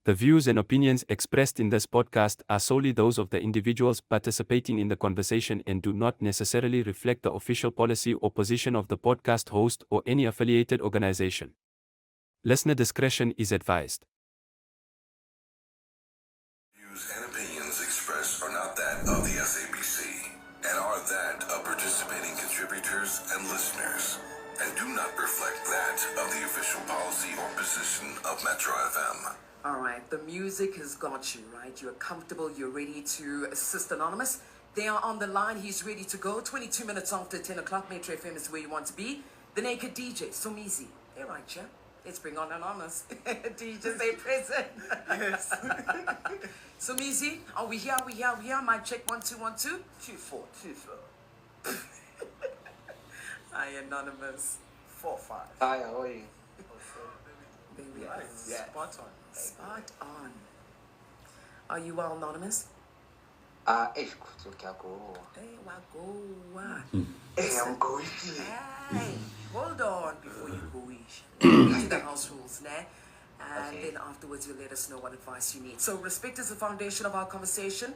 The views and opinions expressed in this podcast are solely those of the individuals participating in the conversation and do not necessarily reflect the official policy or position of the podcast host or any affiliated organization. Listener discretion is advised. Views and opinions expressed are not that of the SABC and are that of participating contributors and listeners, and do not reflect that of the official policy or position of Metro FM. All right, the music has got you, right? You're comfortable, you're ready to assist Anonymous. They are on the line, he's ready to go. 22 minutes after 10 o'clock, Metro FM is where you want to be. The Naked DJ, Sumizi. Hey, right, yeah? Let's bring on Anonymous. DJ, say present. Yes. Sumizi, are we here? Mic check, 1 2 1 2. 2 4 2 4. Hi, Anonymous. 4 5. Hi, how are you? There we are. Yeah. Spot on. Spot on. Are you well, Anonymous? Eish, kutsukako. Hey, wagoa. Hey, I'm going. Hey, hold on before you go to the house rules, né? And Okay. then afterwards you'll let us know what advice you need. So respect is the foundation of our conversation.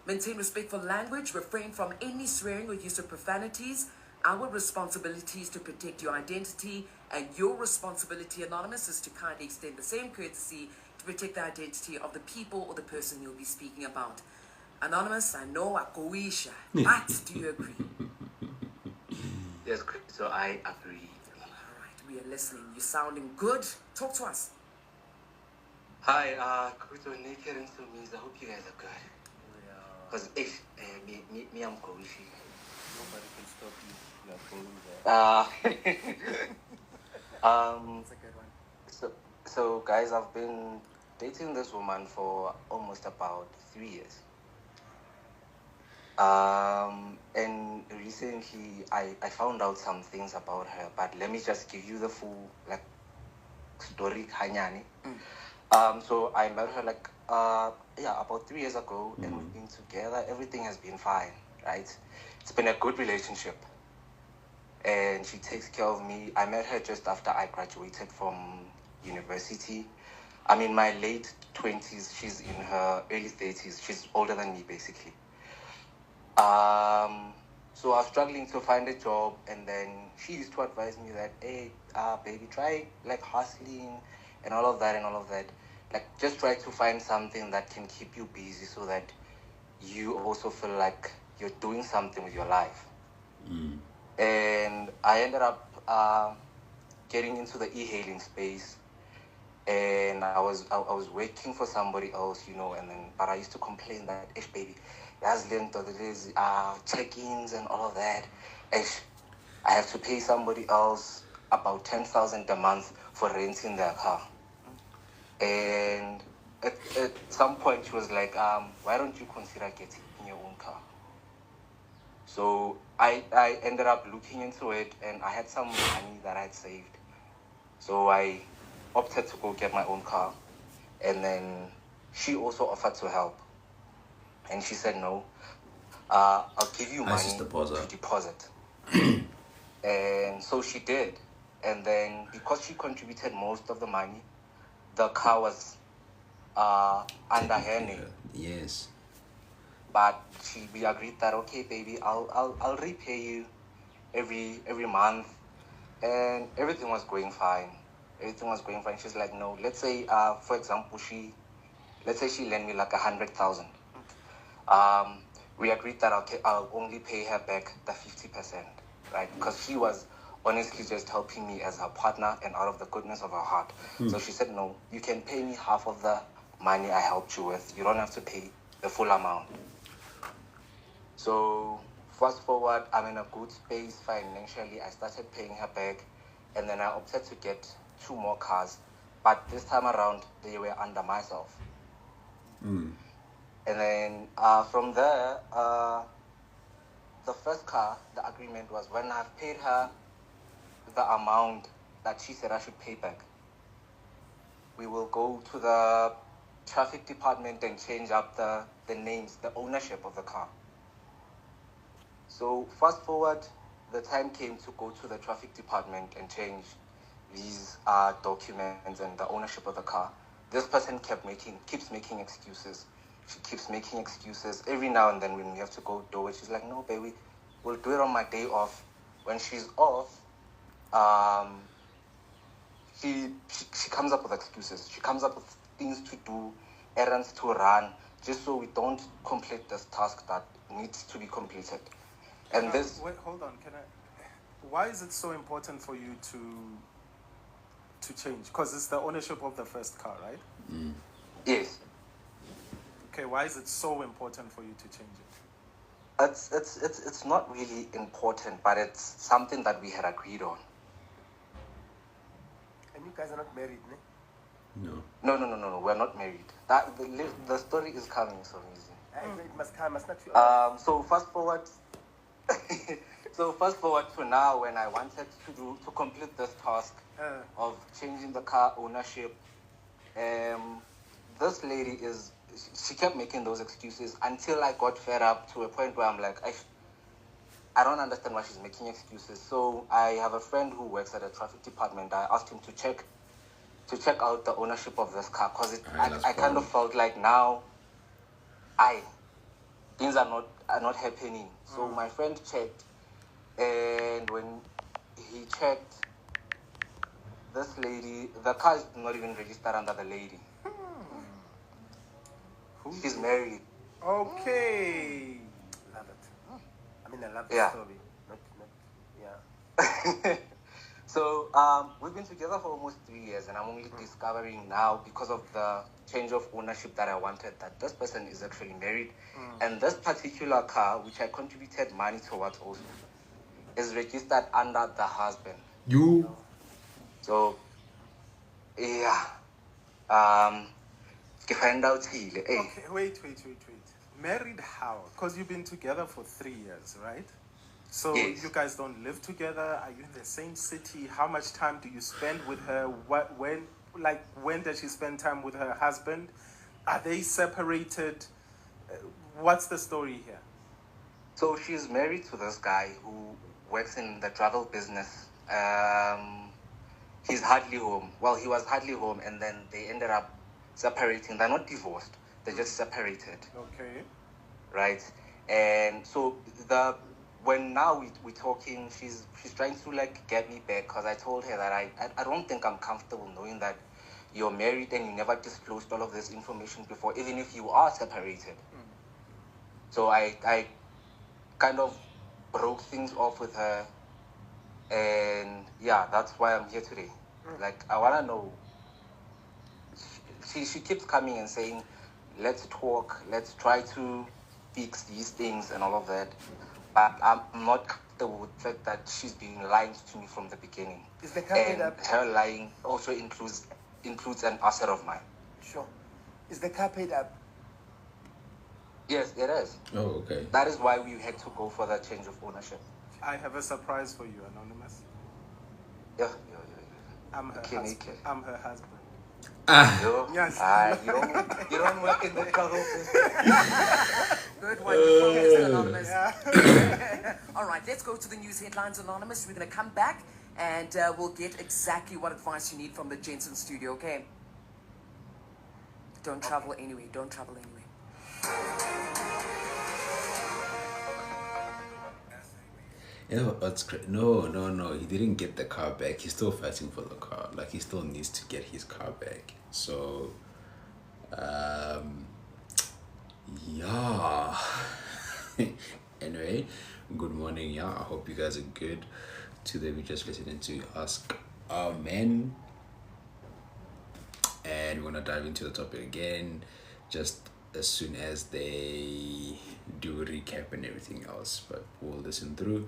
Maintain respectful language. Refrain from any swearing or use of profanities. Our responsibility is to protect your identity, and your responsibility, Anonymous, is to kindly extend the same courtesy to protect the identity of the people or the person you'll be speaking about. Anonymous, I know Akoisha, but do you agree? Yes, so I agree. All right, we are listening. You're sounding good. Talk to us. Hi, Kuto, Naked and Sumis. I hope you guys are good. Because me, I'm Koishi. Nobody can stop you. You are going there. That's a good one. So guys, I've been dating this woman for almost about 3 years. And recently I found out some things about her, but let me just give you the full story hanyani. So I met her about 3 years ago, and we've been together. Everything has been fine, right? It's been a good relationship, and she takes care of me. I met her just after I graduated from university. I'm in my late 20s. She's in her early 30s. She's older than me, basically. So I was struggling to find a job, and then she used to advise me that, hey, baby, try hustling and all of that. Just try to find something that can keep you busy so that you also feel like you're doing something with your life. And I ended up getting into the e-hailing space, and I was working for somebody else, but I used to complain that, baby, there's check-ins and all of that. I have to pay somebody else about 10,000 a month for renting their car. And at some point she was like, why don't you consider getting your own car? So I ended up looking into it, and I had some money that I had saved. So I opted to go get my own car. And then she also offered to help. And she said, no, I'll give you money to deposit. And so she did. And then because she contributed most of the money, the car was under her name. Yes. But we agreed that, okay, baby, I'll repay you every month. And everything was going fine. She's like, no, let's say, for example, she lent me like 100,000. We agreed that, okay, I'll only pay her back the 50%, right? Because she was honestly just helping me as her partner and out of the goodness of her heart. So she said, no, you can pay me half of the money I helped you with. You don't have to pay the full amount. So fast forward, I'm in a good space financially. I started paying her back, and then I opted to get 2 more cars. But this time around, they were under myself. And then from there, the first car, the agreement was when I've paid her the amount that she said I should pay back, we will go to the traffic department and change up the names, the ownership of the car. So fast forward, the time came to go to the traffic department and change these documents and the ownership of the car. this person keeps making excuses. She keeps making excuses. Every now and then when we have to go do it, she's like, no, baby, we'll do it on my day off. When she's off, she comes up with excuses. She comes up with things to do, errands to run, just so we don't complete this task that needs to be completed. And this... Wait, hold on. Why is it so important for you to change? Because it's the ownership of the first car, right? Yes. Okay, why is it so important for you to change it? It's not really important, but it's something that we had agreed on. And you guys are not married, ne? No, we're not married. The story is coming so easy. It must come, must not feel. So fast forward to now, when I wanted to complete this task of changing the car ownership. This lady she kept making those excuses until I got fed up to a point where I'm like, I don't understand why she's making excuses. So I have a friend who works at a traffic department. I asked him to check out the ownership of this car, because I kind of felt like now things are not happening. So my friend checked, and when he checked, this lady, the car is not even registered under the lady. She's married. Okay. Love it. I mean, I love the story. Yeah. So we've been together for almost 3 years, and I'm only discovering now, because of the change of ownership that I wanted, that this person is actually married. And this particular car, which I contributed money towards also, is registered under the husband. You? So, yeah. Find out here. Okay, wait. Married how? Because you've been together for 3 years, right? So Yes. You guys don't live together? Are you in the same city? How much time do you spend with her? When does she spend time with her husband? Are they separated? What's the story here? So she's married to this guy who works in the travel business. He's hardly home. Well, he was hardly home, and then they ended up separating. They're not divorced. They're just separated. Okay. Right? And so when now we're talking, she's trying to get me back, because I told her that I don't think I'm comfortable knowing that you're married and you never disclosed all of this information before, even if you are separated. So I kind of broke things off with her, and yeah, that's why I'm here today. I want to know. She keeps coming and saying, let's talk, let's try to fix these things and all of that. But I'm not comfortable with the fact that she's been lying to me from the beginning. Is the car paid up? Her lying also includes an asset of mine. Sure. Is the car paid up? Yes, it is. Oh, okay. That is why we had to go for that change of ownership. I have a surprise for you, Anonymous. Yeah. I'm her husband. I'm her husband. Yes. You don't work in the travel business. Good one. Focus, Anonymous. All right, let's go to the news headlines, Anonymous. We're going to come back, and we'll get exactly what advice you need from the Jensen studio, okay? Don't travel anyway. Don't travel anyway. You know what's crazy? No. He didn't get the car back. He's still fighting for the car. He still needs to get his car back. So, yeah. Anyway, good morning. Yeah, I hope you guys are good. Today we're just listening to Ask Our Men, and we're gonna dive into the topic again, just as soon as they do a recap and everything else. But we'll listen through,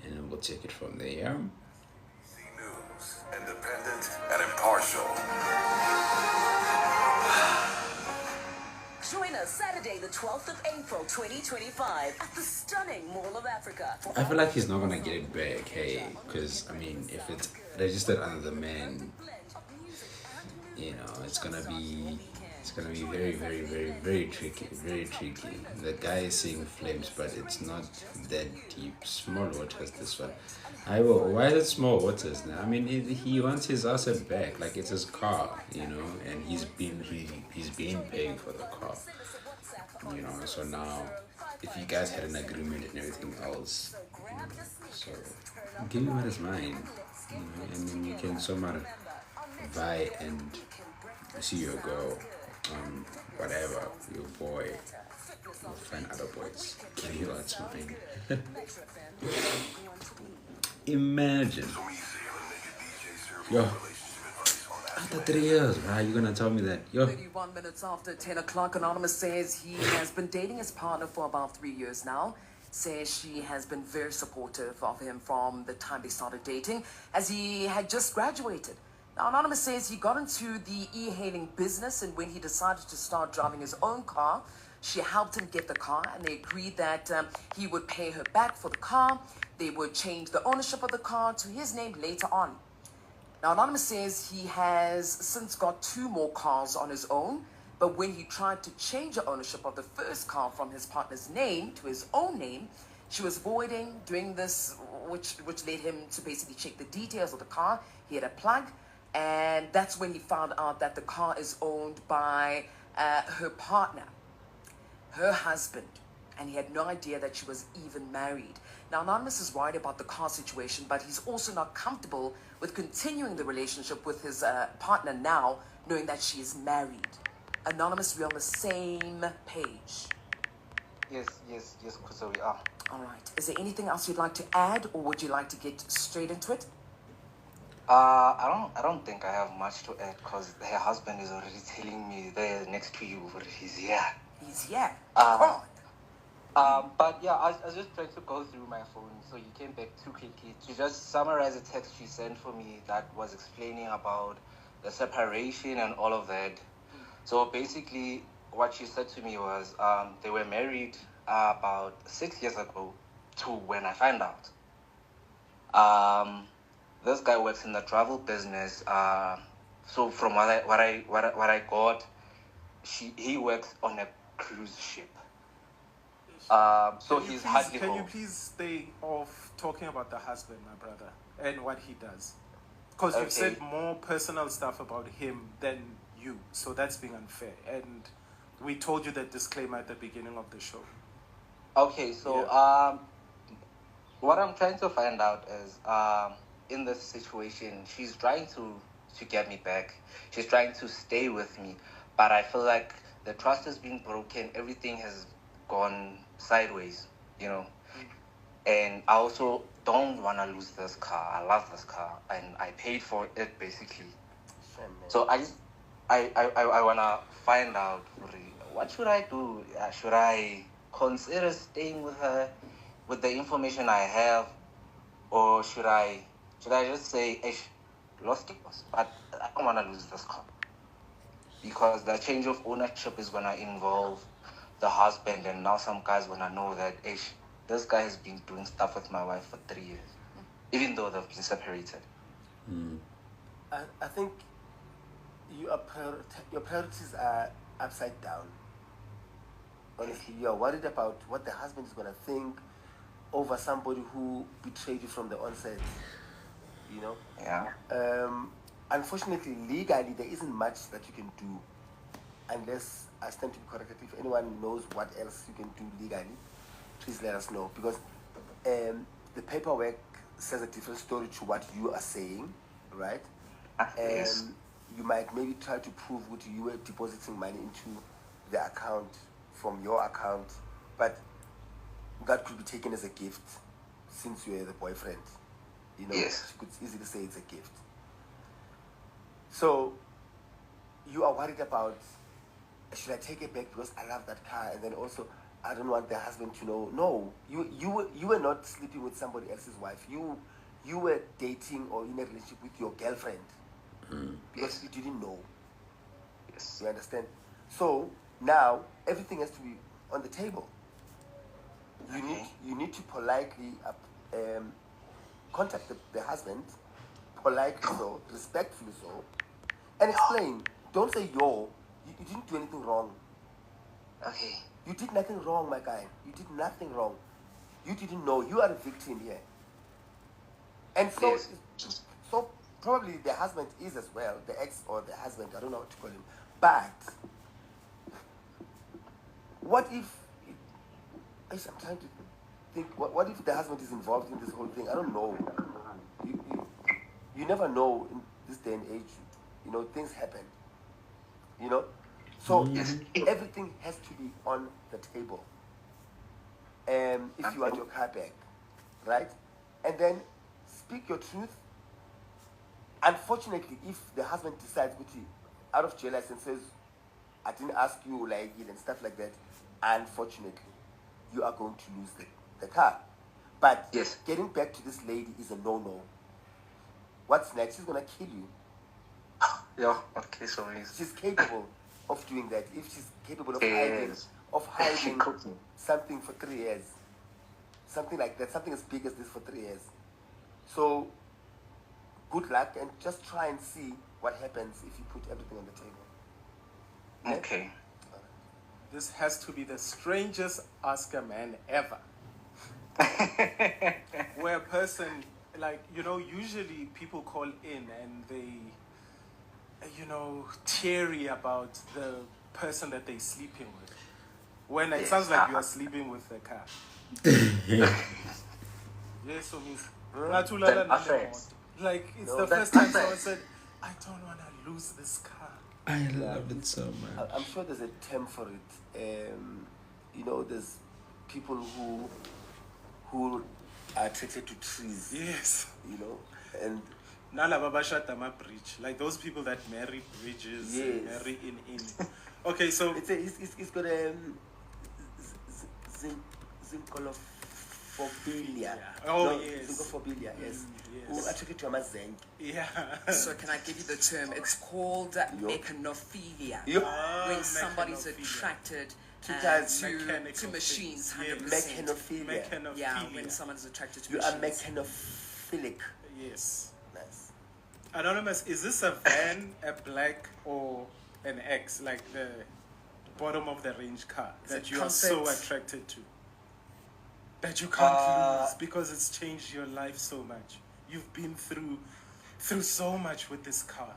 and then we'll take it from there. Yeah? News, independent and impartial. Join us Saturday, the 12th of April, 2025, at the stunning Mall of Africa. I feel like he's not gonna get it back, hey, because if it's registered under the man, it's gonna be It's gonna be very, very, very, very tricky. Very tricky. The guy is seeing flames, but it's not that deep. Small waters, this one. I will. Why is it small waters now? I mean, he wants his asset back. Like it's his car, and he's been paying for the car, So now, if you guys had an agreement and everything else, so give me what is mine, and then you can somehow vie and see your girl, whatever, your boy, you'll find other boys. Give me what's mine. Imagine. Yo. After 3 years, right? You're gonna tell me that. Yo. 31 minutes after 10 o'clock, Anonymous says he has been dating his partner for about 3 years now. Says she has been very supportive of him from the time they started dating, as he had just graduated. Now, Anonymous says he got into the e-hailing business, and when he decided to start driving his own car, she helped him get the car, and they agreed that he would pay her back for the car. They would change the ownership of the car to his name later on. Now, Anonymous says he has since got 2 more cars on his own, but when he tried to change the ownership of the first car from his partner's name to his own name, she was avoiding doing this, which led him to basically check the details of the car. He had a plug, and that's when he found out that the car is owned by her partner, her husband, and he had no idea that she was even married. Now, Anonymous is worried about the car situation, but he's also not comfortable with continuing the relationship with his partner now, knowing that she is married. Anonymous, we're on the same page. Yes, Kusa, we are. All right. Is there anything else you'd like to add, or would you like to get straight into it? I don't think I have much to add, because her husband is already telling me there next to you, he's here. He's here. Come on. But yeah, I was just trying to go through my phone, so you came back too quickly to just summarize a text she sent for me that was explaining about the separation and all of that. So basically, what she said to me was they were married about 6 years ago to when I found out. This guy works in the travel business. So from what I got, he works on a cruise ship. So he's hardly Can home. you please stay off talking about the husband, my brother, and what he does? Because you've said more personal stuff about him than you, so that's being unfair. And we told you that disclaimer at the beginning of the show. Okay, so what I'm trying to find out is in this situation, she's trying to get me back. She's trying to stay with me, but I feel like the trust has been broken. Everything has gone sideways, And I also don't want to lose this car. I love this car, and I paid for it basically. So I want to find out, what should I do? Should I consider staying with her with the information I have, or should I just say, lost it? But I don't want to lose this car, because the change of ownership is going to involve the husband, and now some guys want to know that this guy has been doing stuff with my wife for 3 years, even though they've been separated. I think your priorities are upside down. Honestly, you are worried about what the husband is going to think over somebody who betrayed you from the onset. Yeah. Unfortunately, legally, there isn't much that you can do, unless I stand to be corrected. If anyone knows what else you can do legally, please let us know, because the paperwork says a different story to what you are saying, right? Yes. You might maybe try to prove what you were depositing money into the account from your account, but that could be taken as a gift since you're the boyfriend. Yes. You could easily say it's a gift. So you are worried about, should I take it back because I love that car, and then also I don't want the husband to know. No, you were not sleeping with somebody else's wife. You were dating or in a relationship with your girlfriend because you didn't know. Yes. You understand? So now everything has to be on the table. You need to politely contact the husband, politely so, respectfully so, and explain. Don't say You didn't do anything wrong. Okay. You did nothing wrong, my guy. You did nothing wrong. You didn't know. You are a victim here. And so, Yes. so probably the husband is as well, the ex or the husband, I don't know what to call him. But what if, I'm trying to think, what if the husband is involved in this whole thing? I don't know. You never know in this day and age. You know, things happen. You know? So everything has to be on the table. If you want your car back, right? And then speak your truth. Unfortunately, if the husband decides, out of jealousy and says, I didn't ask you like it and stuff like that, unfortunately, you are going to lose the car. But Yes. getting back to this lady is a no-no. What's next? She's going to kill you. Yeah, okay, sorry. She's capable of doing that. If she's capable of Yes. hiding Cooking. something for 3 years. Something like that. Something as big as this for 3 years. So, good luck and just try and see what happens if you put everything on the table. Okay. This has to be the strangest Ask a Man ever. Where a person, like, you know, usually people call in and they, you know, teary about the person that they're sleeping with. When it sounds like you are sleeping with the car. Yes, so means like it's the first time someone said, I don't want to lose this car. I love it so much. I'm sure there's a term for it. You know, there's people who are attracted to trees. Yes. You know, and bridge, like those people that marry bridges, yes. marry in. Okay, so it's got a zincolophilia. Oh, no, yes. Zincolophilia, yes. Yes. Who attracted to a zenk. Yeah. So can I give you the term? It's called mechanophilia. When somebody's mechanophilia. attracted to machines, 100%. Mechanophilia. Yeah, when someone's attracted to You are machines. mechanophilic. Yes. Nice. Anonymous, is this a van, a black, or an X, like the bottom of the range car that you are so attracted to? That you can't lose because it's changed your life so much. You've been through so much with this car.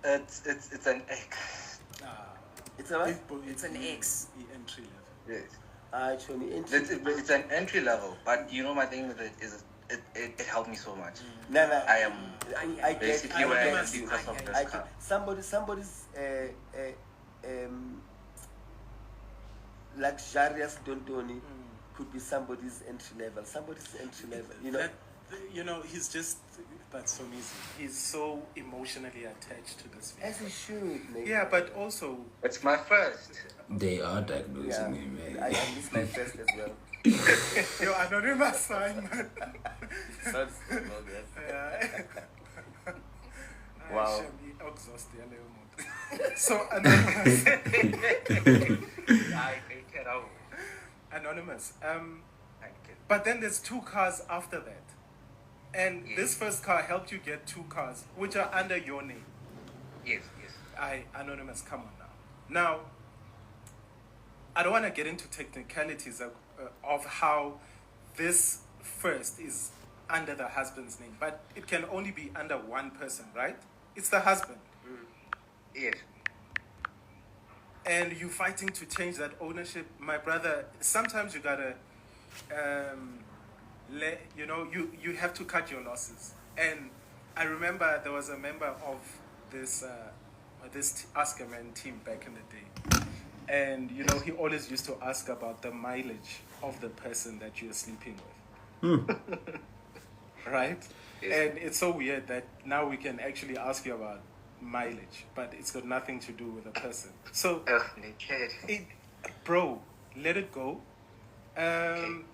It's an X. It's a what? It's an X. The entry level. Yes. Actually, entry. It's an entry level, but you know my thing with it is it helped me so much. No. I am I get basically where I am because of this car. Somebody's luxurious Dondoni could be somebody's entry level. You know. You know, he's just that's so amazing. He's so emotionally attached to this vehicle. As he should, mate. Yeah, but also It's my first. They are diagnosing Yeah, me, man. I miss my first as well. yo, Anonymous, Simon. Sounds well, yes. Yeah. Wow. So Anonymous. I make it out. Anonymous. But then there's 2 cars after that. And this first car helped you get 2 cars, which are under your name. Yes. Anonymous, come on now. Now, I don't want to get into technicalities of how this first is under the husband's name, but it can only be under one person, right? It's the husband. Yes. And you fighting to change that ownership. My brother, sometimes you gotta, you have to cut your losses. And I remember there was a member of this Ask a Man team back in the day. And, you know, he always used to ask about the mileage of the person that you're sleeping with. Right? Yes. And it's so weird that now we can actually ask you about mileage, but it's got nothing to do with the person. So, bro, let it go.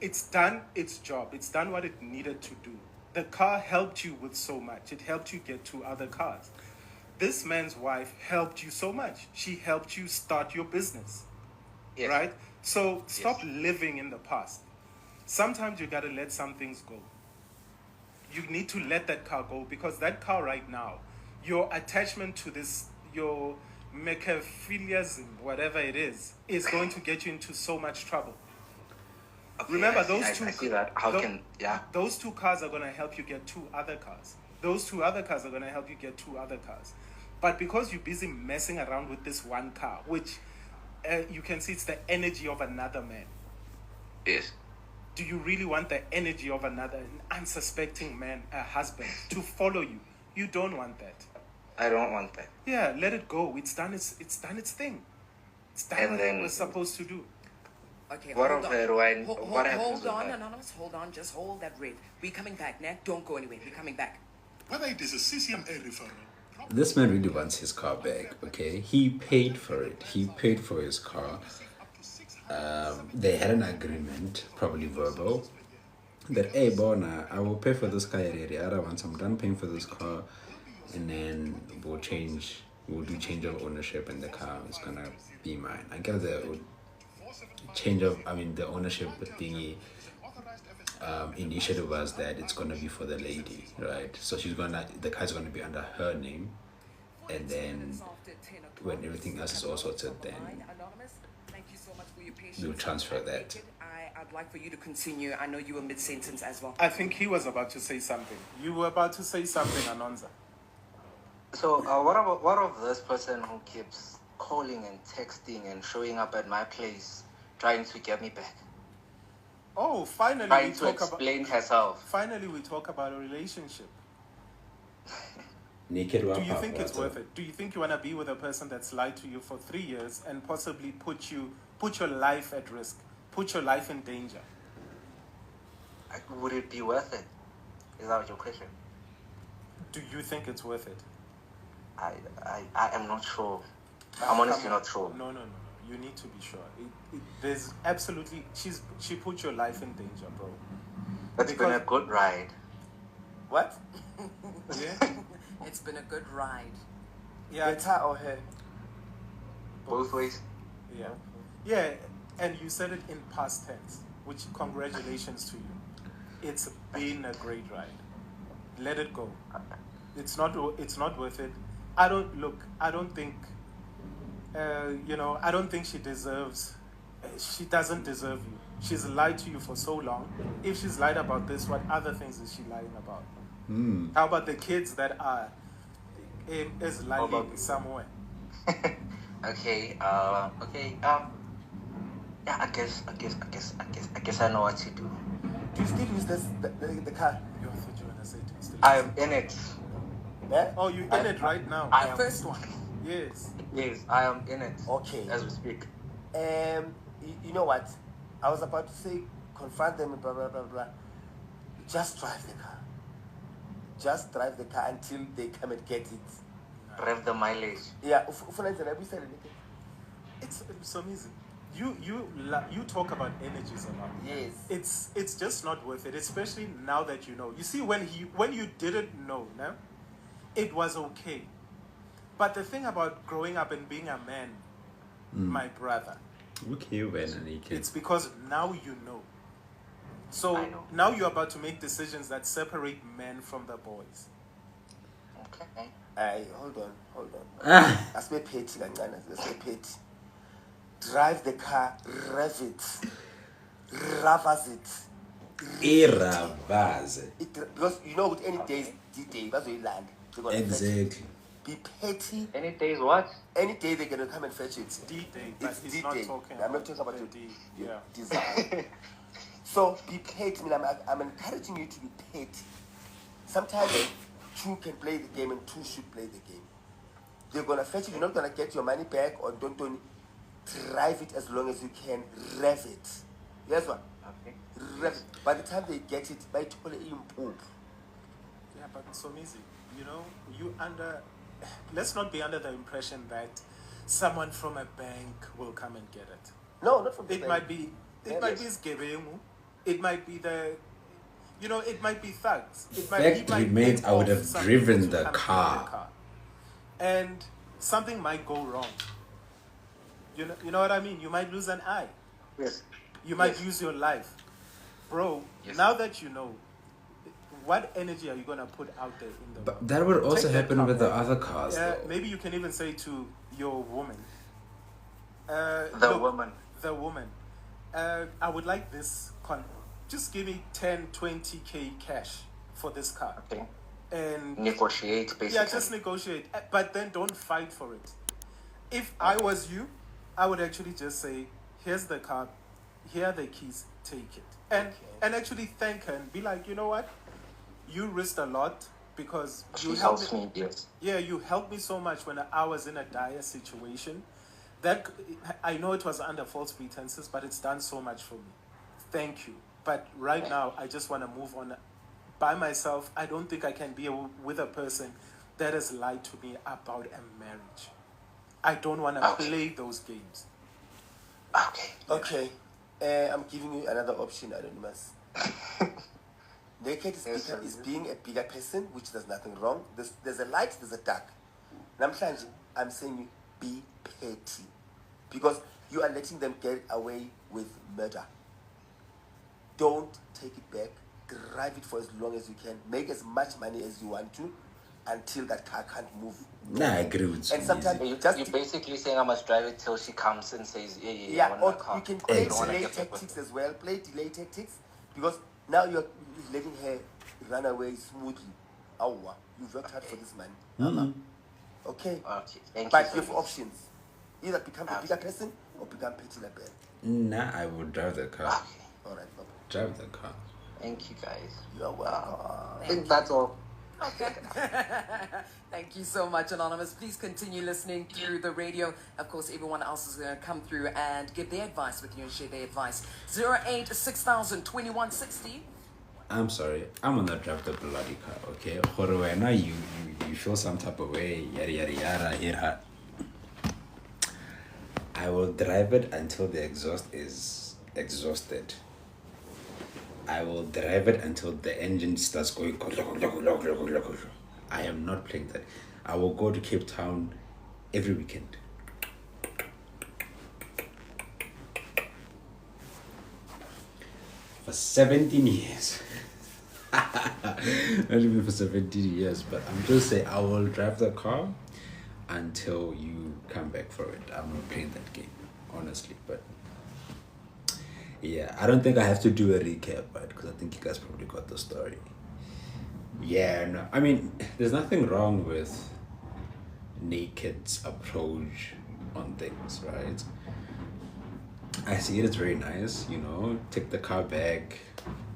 It's done its job. It's done what it needed to do. The car helped you with so much. It helped you get 2 other cars. This man's wife helped you so much. She helped you start your business. Yes. Right? So stop living in the past. Sometimes you got to let some things go. You need to let that car go because that car right now, your attachment to this, your mechaphiliasm, whatever it is going to get you into so much trouble. Okay, Remember, I see that. Those two cars are going to help you get 2 other cars. Those 2 other cars are going to help you get 2 other cars. But because you're busy messing around with this one car, which you can see it's the energy of another man. Yes. Do you really want the energy of an unsuspecting man, a husband, to follow you? You don't want that. I don't want that. Yeah, let it go. It's done its thing. It's done what it was supposed to do. Okay, What hold of on. the Rwine? Hold What happens with on, that? Anonymous. Hold on. Just hold that rate. We're coming back, Nat. Don't go anywhere. We're coming back. Whether it is a CCMA referral. This man really wants his car back, okay? He paid for it. He paid for his car. They had an agreement, probably verbal, that, hey, Bona, I will pay for this car once I'm done paying for this car, and then we'll do change of ownership, and the car is gonna be mine. I guess the the ownership thingy initiative was that it's gonna be for the lady, right? So the car's gonna be under her name, and then when everything else is all sorted, then we'll transfer that. I'd like for you to continue. I know you were mid-sentence as well. I think he was about to say something. You were about to say something, Anonza. So, what of this person who keeps calling and texting and showing up at my place, trying to get me back? Oh, finally Trying we to talk explain herself. Finally, we talk about a relationship. Naked. Do you think it's worth it? Do you think you want to be with a person that's lied to you for 3 years and possibly put your life at risk, put your life in danger? Would it be worth it? Is that your question? Do you think it's worth it? I am not sure. I'm honestly not sure. No. You need to be sure. There's absolutely... She put your life in danger, bro. It's been a good ride. What? Yeah? It's been a good ride. Yeah. It's her or her? Both ways. Yeah. Yeah, and you said it in past tense, which congratulations to you. It's been a great ride. Let it go. It's not worth it. I don't think she deserves... She doesn't deserve you. She's lied to you for so long. If she's lied about this, what other things is she lying about? How about the kids that are lying somewhere? Okay. Yeah, I guess I know what to do. Do you still use the car? You thought you were gonna say to still. I am in it. Yeah? Oh, you're in it right now. The first one. Yes. Yes, I am in it. Okay. As we speak. You know what? I was about to say, confront them, blah, blah, blah, blah. Just drive the car. Just drive the car until they come and get it. Rev the mileage. Yeah, It's so easy. You talk about energies a lot. Yes. It's just not worth it, especially now that you know. You see, when you didn't know, no, it was okay. But the thing about growing up and being a man, my brother, it's because now you know. So now you're about to make decisions that separate men from the boys. Okay. Hold on. Let's be petty, let's be petty. Drive the car, rev it, ravas it. Because you know, with any day's D-Day, that's where you land. Exactly. Be petty. Any days what? Any day they're gonna come and fetch it. It's D-Day, but It's he's D-Day. not talking I'm not talking about your desire. So be petty. I'm encouraging you to be petty. Sometimes two can play the game and two should play the game. They're gonna fetch it. You're not gonna get your money back, or don't drive it as long as you can. Rev it. Yes, one. Okay. Rev it. By the time they get it, by totally improve. Yeah, but it's so easy. You know, let's not be under the impression that someone from a bank will come and get it. No, not from the It bank. might be Sgebengu. It might be it might be thugs. Fact remains, I would have driven the car. And something might go wrong. You know what I mean? You might lose an eye. Yes. You might lose your life. Bro, Yes. now that you know, what energy are you gonna put out there in the world? But that would also Take that happen car with the back. other cars, though. Maybe you can even say to your woman, The woman. the woman, I would like this just give me 10, 20K cash for this car. Okay. And Negotiate, basically. yeah, just negotiate. But then don't fight for it. If I was you, I would actually just say, here's the car, here are the keys, take it. And actually thank her and be like, you know what? You risked a lot because you She helps me, yes. Yeah, you helped me so much when I was in a dire situation. That I know it was under false pretenses, but it's done so much for me. Thank you. But right now, I just want to move on by myself. I don't think I can be with a person that has lied to me about a marriage. I don't want to play those games. Okay. I'm giving you another option, Anonymous. Naked is being a bigger person, which there's nothing wrong. There's a light, there's a dark. And I'm saying you be petty. Because you are letting them get away with murder. Don't take it back. Drive it for as long as you can. Make as much money as you want to until that car can't move. Nah, I agree with you. And sometimes You're basically saying I must drive it till she comes and says, yeah, I want or a car. you can play Exactly. delay tactics as well. Play delay tactics because now you're letting her run away smoothly. Oh, you've worked hard for this man. Okay. Thank But you you have options. Either become a bigger person or become petty like that. Nah, I would drive the car. All right, Papa. Drive the car. Thank you, guys. You're welcome. I think that's all. Okay. Thank you so much, Anonymous. Please continue listening through the radio. Of course, everyone else is going to come through and give their advice with you and share their advice. 086,000-2160. I'm sorry, I'm gonna drive the bloody car, okay? Or now you feel some type of way, yada yada yada, here. I will drive it until the exhaust is exhausted. I will drive it until the engine starts going. I am not playing that. I will go to Cape Town every weekend. For 17 years. Not even for 17 years, but I'm just saying I will drive the car until you come back for it. I'm not playing that game, honestly, but yeah, I don't think I have to do a recap, right? Because I think you guys probably got the story. Yeah, no, I mean, there's nothing wrong with Naked's approach on things, right? I see it as very nice, you know, take the car back,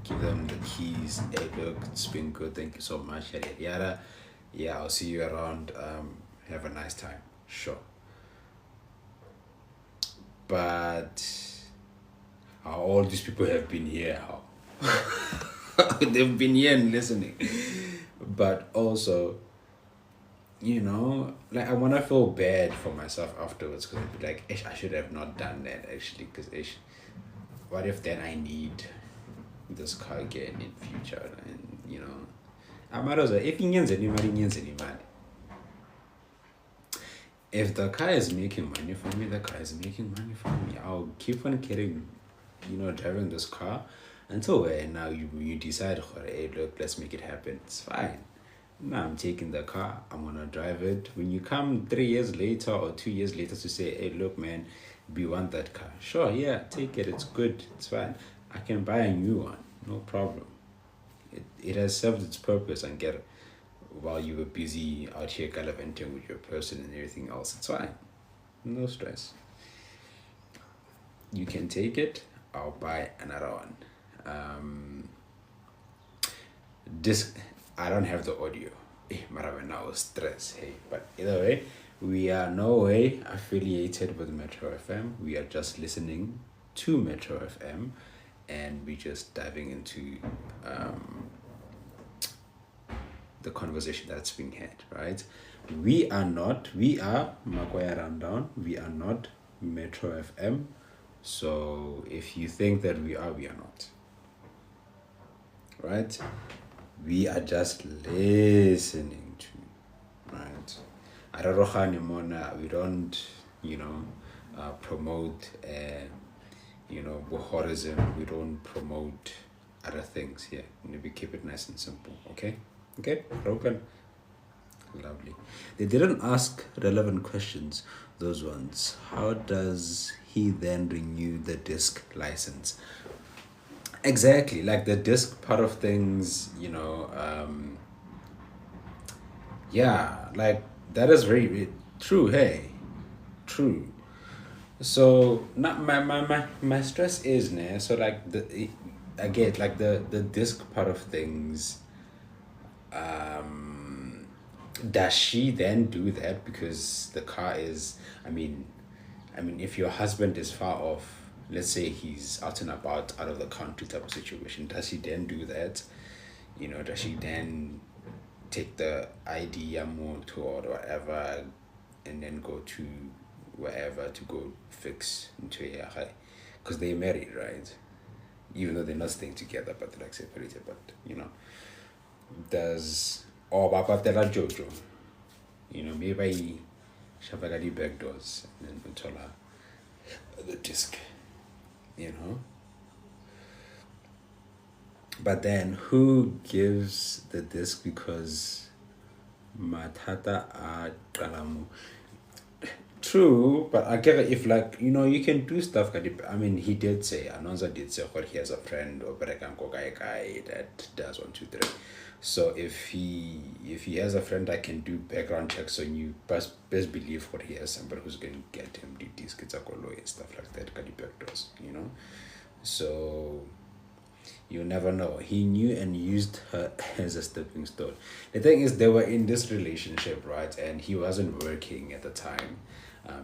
give them the keys, hey look, it's been good, thank you so much, yada yada yada. Yeah, I'll see you around, have a nice time, sure. But how all these people have been here, how? They've been here and listening. But also, you know, like I want to feel bad for myself afterwards because I'd be like, I should have not done that actually, because what if then I need this car again in future, and you know, I might as well, if the car is making money for me, the car is making money for me. I'll keep on carrying, you know, driving this car until where now you decide, hey look, let's make it happen. It's fine. Now I'm taking the car, I'm gonna drive it. When you come 3 years later or 2 years later to say, hey look man, we want that car. Sure, yeah, take it, it's good, it's fine. I can buy a new one, no problem. It has served its purpose and get it while you were busy out here gallivanting with your person and everything else. It's fine. No stress. You can take it, I'll buy another one. I don't have the audio. Now stress. Hey, but either way, we are no way affiliated with Metro FM. We are just listening to Metro FM, and we're just diving into the conversation that's being had, right? We are Makwaya Rundown. We are not Metro FM. So if you think that we are not. Right? We are just listening to, right? We don't, you know, promote, you know, bohorism. We don't promote other things here. Maybe keep it nice and simple. Okay? Broken. Lovely. They didn't ask relevant questions, those ones. How does he then renew the disc license? Exactly, like the disc part of things, yeah, like that is very true, hey. True. So not my stress is so like I get like the disc part of things. Does she then do that because the car is, I mean, if your husband is far off, let's say he's out and about, out of the country type of situation, does she then do that? Does she then take the ID motor or whatever and then go to wherever to go fix into here? Because they're married, right? Even though they're not staying together, but they're like separated, but does Baba tell Jojo, maybe Shavagadi back doors and then Utola the disc, But then who gives the disc? Because Matata are Kalamu. True, but I get it if you can do stuff. I mean, he did say, Anonza did say he has a friend or Berekanko guy that does 1, 2, 3. So if he has a friend that can do background checks on you, best believe what he has somebody who's going to get him the schizakolo and stuff like that, backdoors, So you never know. He knew and used her as a stepping stone. The thing is, they were in this relationship, right? And he wasn't working at the time.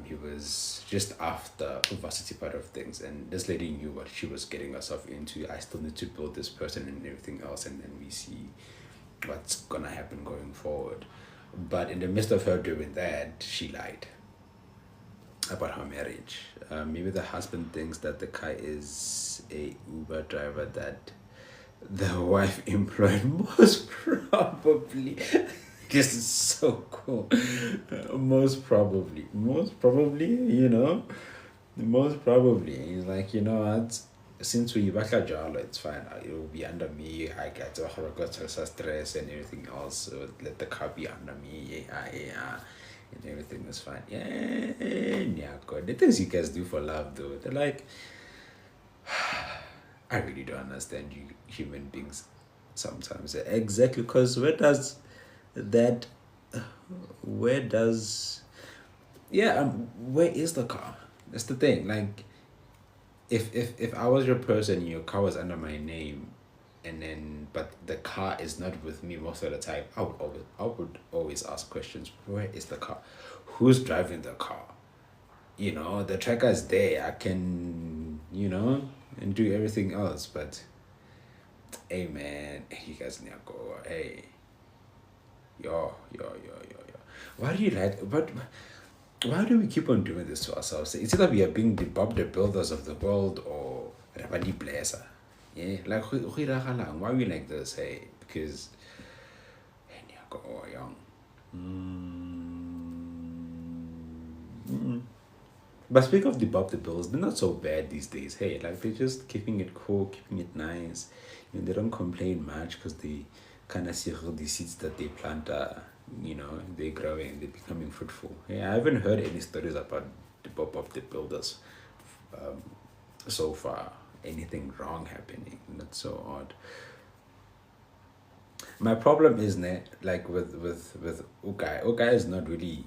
He was just after the varsity part of things, and this lady knew what she was getting herself into. I still need to build this person and everything else, and then we see what's gonna happen going forward. But in the midst of her doing that, she lied about her marriage. Maybe the husband thinks that the guy is a Uber driver that the wife employed, most probably. This is so cool. Most probably, most probably, he's like, what? Since we back at Jalo, it's fine. It will be under me. I get stress and everything else. So let the car be under me. Yeah. And everything is fine. Yeah, God. The things you guys do for love, though, they're like, I really don't understand you human beings sometimes. Exactly, because where is the car? That's the thing. Like, if I was your person, your car was under my name, but the car is not with me most of the time, I would always ask questions. Where is the car? Who's driving the car? The tracker is there. I can, and do everything else. But, hey man, you guys need to go. Hey, yo. Why do you why do we keep on doing this to ourselves? It's either we are being the Bob the Builders of the world or everybody blesser. Yeah, like why are we like this? Hey, because young. But speak of the Bob the Bills, they're not so bad these days. Hey, like they're just keeping it cool, keeping it nice. They don't complain much because they kind of see how the seeds that they plant are, they're growing, they're becoming fruitful. Yeah, I haven't heard any stories about the Bob of the Builders so far. Anything wrong happening. That's so odd. My problem is like with Ukai is not really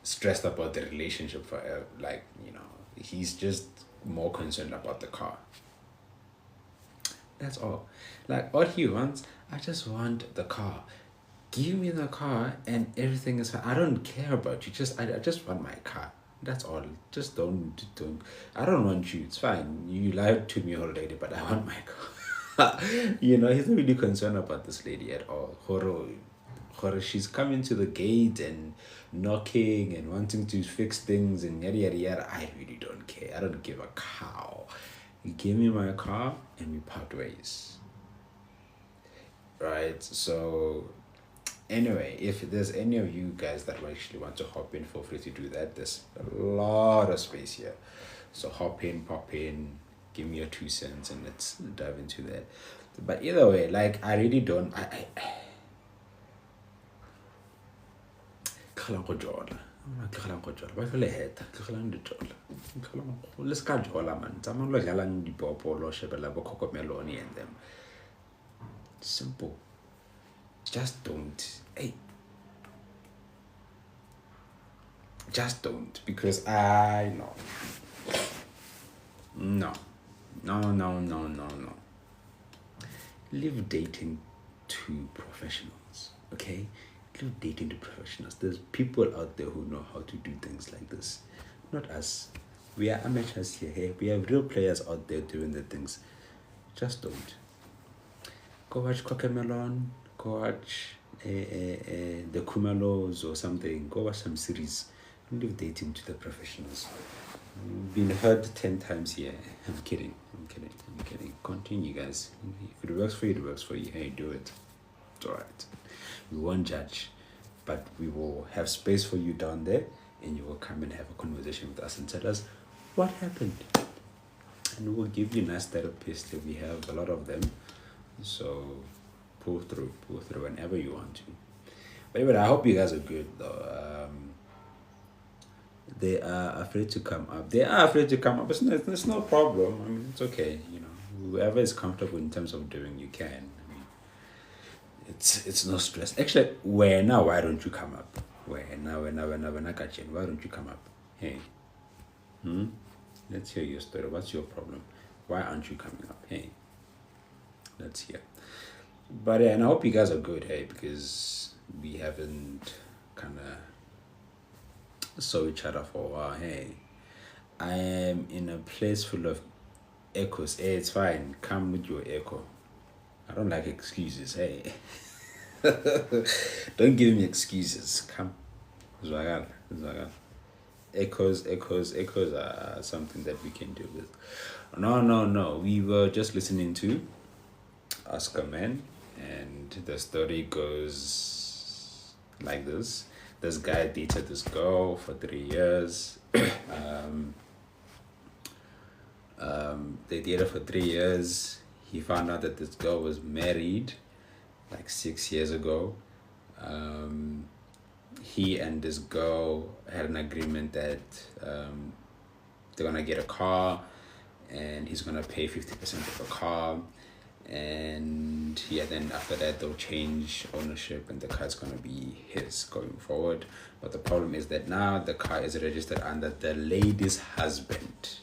stressed about the relationship for he's just more concerned about the car. That's all. Like all he wants, I just want the car. Give me the car and everything is fine. I don't care about you. I just want my car. That's all. Just don't. I don't want you. It's fine. You lied to me already, but I want my car. He's not really concerned about this lady at all. She's coming to the gate and knocking and wanting to fix things and yada yada yada. I really don't care. I don't give a cow. You give me my car and we part ways. Right? So anyway, if there's any of you guys that actually want to hop in, feel free to do that. There's a lot of space here. So hop in, pop in, Give me your 2 cents and let's dive into that. But either way, like, I really don't. Tlogelang go jola. Tlogelang go jola. Ba fele heta. Tlogelang di jola. Le ska jola man. Tsamang lo jalang dipopo lo shebela bo kokomeloni and them. Simple. Just don't. Hey. Just don't, because I know. No. Leave dating to professionals, okay? Leave dating to professionals. There's people out there who know how to do things like this. Not us. We are amateurs here. Hey? We have real players out there doing the things. Just don't. Go watch Cocamelon. Go watch the Kumalos or something. Go watch some series. Leave dating to the professionals. Been heard 10 times here. I'm kidding. Continue, guys. If it works for you, it works for you. Hey, do it. It's alright. We won't judge, but we will have space for you down there, and you will come and have a conversation with us and tell us what happened. And we'll give you nice therapists. We have a lot of them. So pull through whenever you want to. But anyway, I hope you guys are good though. They are afraid to come up. But it's no problem. I mean, it's okay. You know, whoever is comfortable in terms of doing, you can. I mean, it's no stress. Actually, why don't you come up? Why don't you come up? Hey, let's hear your story. What's your problem? Why aren't you coming up? Hey, let's hear. But and I hope you guys are good. Hey, because we haven't kind of saw each other for a while. Hey, I am in a place full of echoes. Hey, it's fine. Come with your echo. I don't like excuses. Hey, don't give me excuses. Come. Zwagal. Echoes are something that we can deal with. No. We were just listening to Ask a Man, and the story goes like this. This guy dated this girl for 3 years. They dated for 3 years. He found out that this girl was married like 6 years ago. He and this girl had an agreement that they're gonna get a car, and he's gonna pay 50% of the car. And then after that they'll change ownership and the car's gonna be his going forward. But the problem is that now the car is registered under the lady's husband,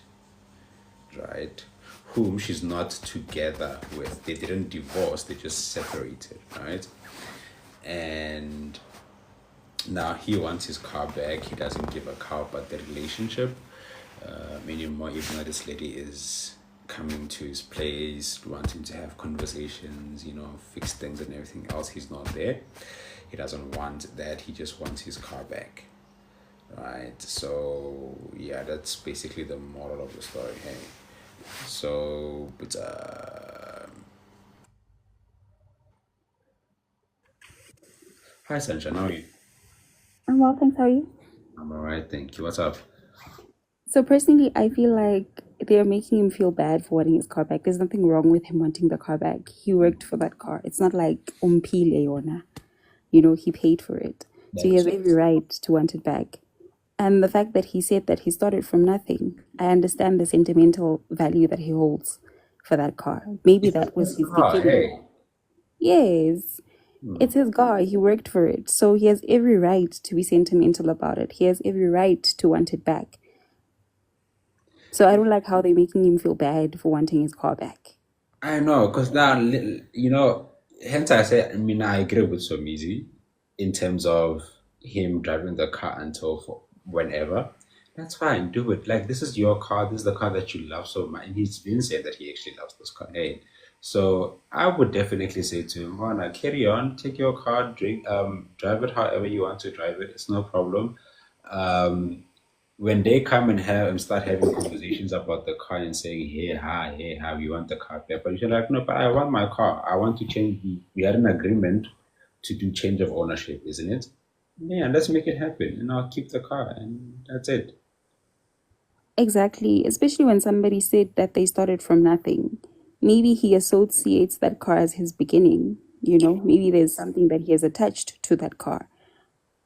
right? Whom she's not together with. They didn't divorce, they just separated, right? And now he wants his car back. He doesn't give a car about the relationship anymore, even though this lady is coming to his place, wanting to have conversations, fix things and everything else. He's not there. He doesn't want that. He just wants his car back, right? So yeah, that's basically the moral of the story. Hey, so but hi Sunshine, how are you? I'm well, thanks. How are you? I'm alright, thank you. What's up? So personally, I feel like they're making him feel bad for wanting his car back. There's nothing wrong with him wanting the car back. He worked for that car. It's not like umpile yona. He paid for it. So he has every right to want it back. And the fact that he said that he started from nothing, I understand the sentimental value that he holds for that car. Maybe that was his beginning. Hey. Yes. It's his car. He worked for it. So he has every right to be sentimental about it. He has every right to want it back. So I don't like how they're making him feel bad for wanting his car back. I know, because now, hence I say, I agree with Somizi in terms of him driving the car until for whenever. That's fine, do it. Like, this is your car, this is the car that you love so much. And he's been saying that he actually loves this car. Hey, so I would definitely say to him, now carry on, take your car, drive it however you want to drive it. It's no problem. When they come and start having conversations about the car and saying, hey, how you want the car back? But you're like, no, but I want my car. I want to change. We had an agreement to do change of ownership, isn't it? Yeah, let's make it happen. And I'll keep the car, and that's it. Exactly, especially when somebody said that they started from nothing. Maybe he associates that car as his beginning. Maybe there's something that he has attached to that car.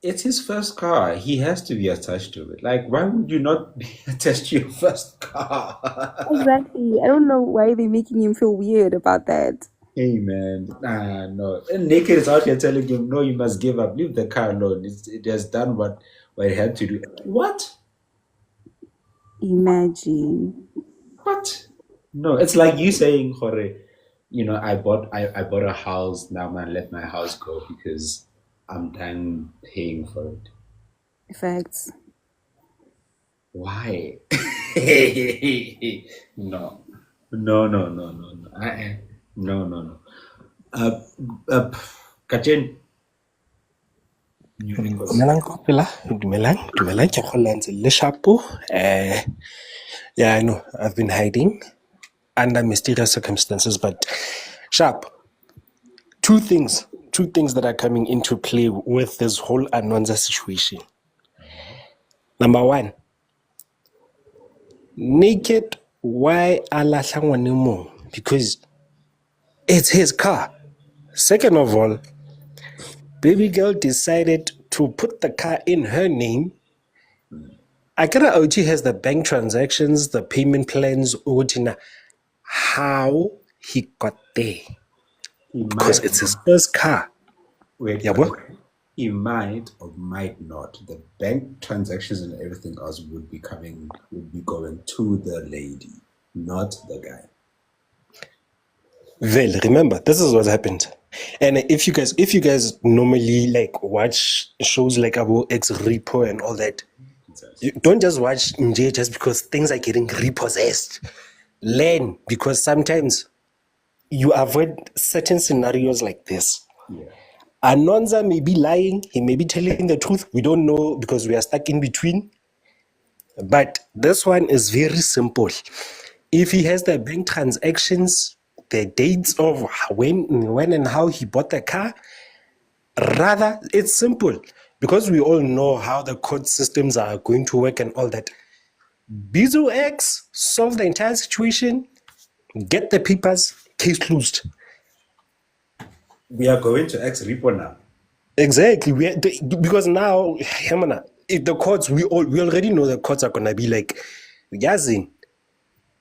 It's his first car. He has to be attached to it. Like, why would you not be attached to your first car? Exactly. I don't know why they're making him feel weird about that. Hey, man. Nah, no. And Naked is out here telling him, no, you must give up. Leave the car alone. It has done what it had to do. What? Imagine. What? No, it's like you saying, Jorge, I bought a house, now I'm gonna let my house go because I'm done paying for it. Facts. Why? No. No. Kajin. Dumelang Kopela, dumelang ke kgola ntse le shapo. Yeah, I know I've been hiding under mysterious circumstances, but sharp. Two things that are coming into play with this whole Anonza situation. Number one, Naked, why alahla ngwane mo? Because it's his car. Second of all, baby girl decided to put the car in her name. Akira OG has the bank transactions, the payment plans, how he got there. Because it's his first car. Wait, yeah, what? He might or might not. The bank transactions and everything else would be going to the lady, not the guy. Well, remember, this is what happened. And if you guys normally like watch shows like Abo X Repo and all that, you don't just watch Nje just because things are getting repossessed. Learn, because sometimes you avoid certain scenarios like this. Yeah. Anonza may be lying, he may be telling the truth. We don't know because we are stuck in between. But this one is very simple. If he has the bank transactions, the dates of when and how he bought the car, rather, it's simple. Because we all know how the court systems are going to work and all that. Bizu X, solve the entire situation, get the papers, case closed. We are going to X Repo now. Exactly. Because now, if the courts, we already know the courts are going to be like, Yazin,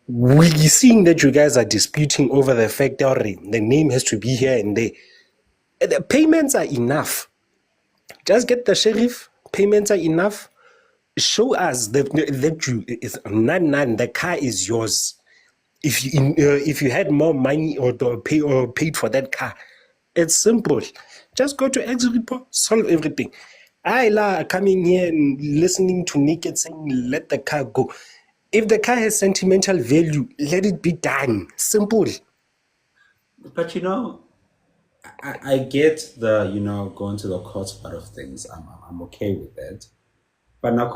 we're seeing that you guys are disputing over the fact that the name has to be here and there. The payments are enough. Just get the sheriff, payments are enough. Show us that the car is yours. If you had more money or paid for that car, it's simple. Just go to X Repo, solve everything. I coming here and listening to Naked saying, let the car go. If the car has sentimental value, let it be done. Simple. But I get the, going to the courts part of things. I'm okay with that. But now,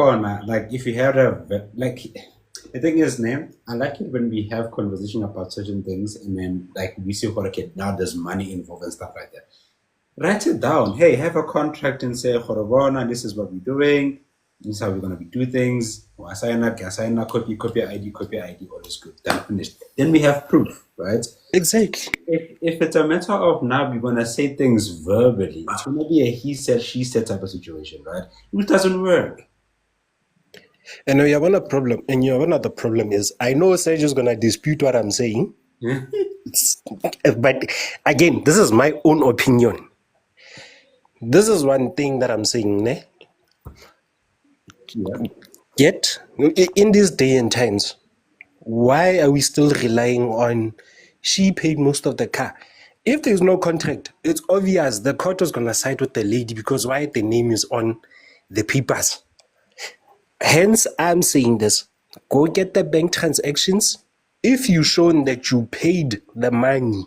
like, if you have the thing is, I like it when we have conversation about certain things and then, like, we say, okay, now there's money involved and stuff like that. Write it down. Hey, have a contract and say, this is what we're doing. This is how we're going to do things. Copy ID, all is good. Done, finished. Then we have proof, right? Exactly. If it's a matter of now we're going to say things verbally, it's going to be a he said, she said type of situation, right? It doesn't work. And you have another problem. And the problem is, I know Sergio's going to dispute what I'm saying. But again, this is my own opinion. This is one thing that I'm saying, ne? Yeah. Yet, in these day and times, why are we still relying on she paid most of the car? If there's no contract, it's obvious the court was going to side with the lady because why the name is on the papers. Hence, I'm saying this. Go get the bank transactions. If you've shown that you paid the money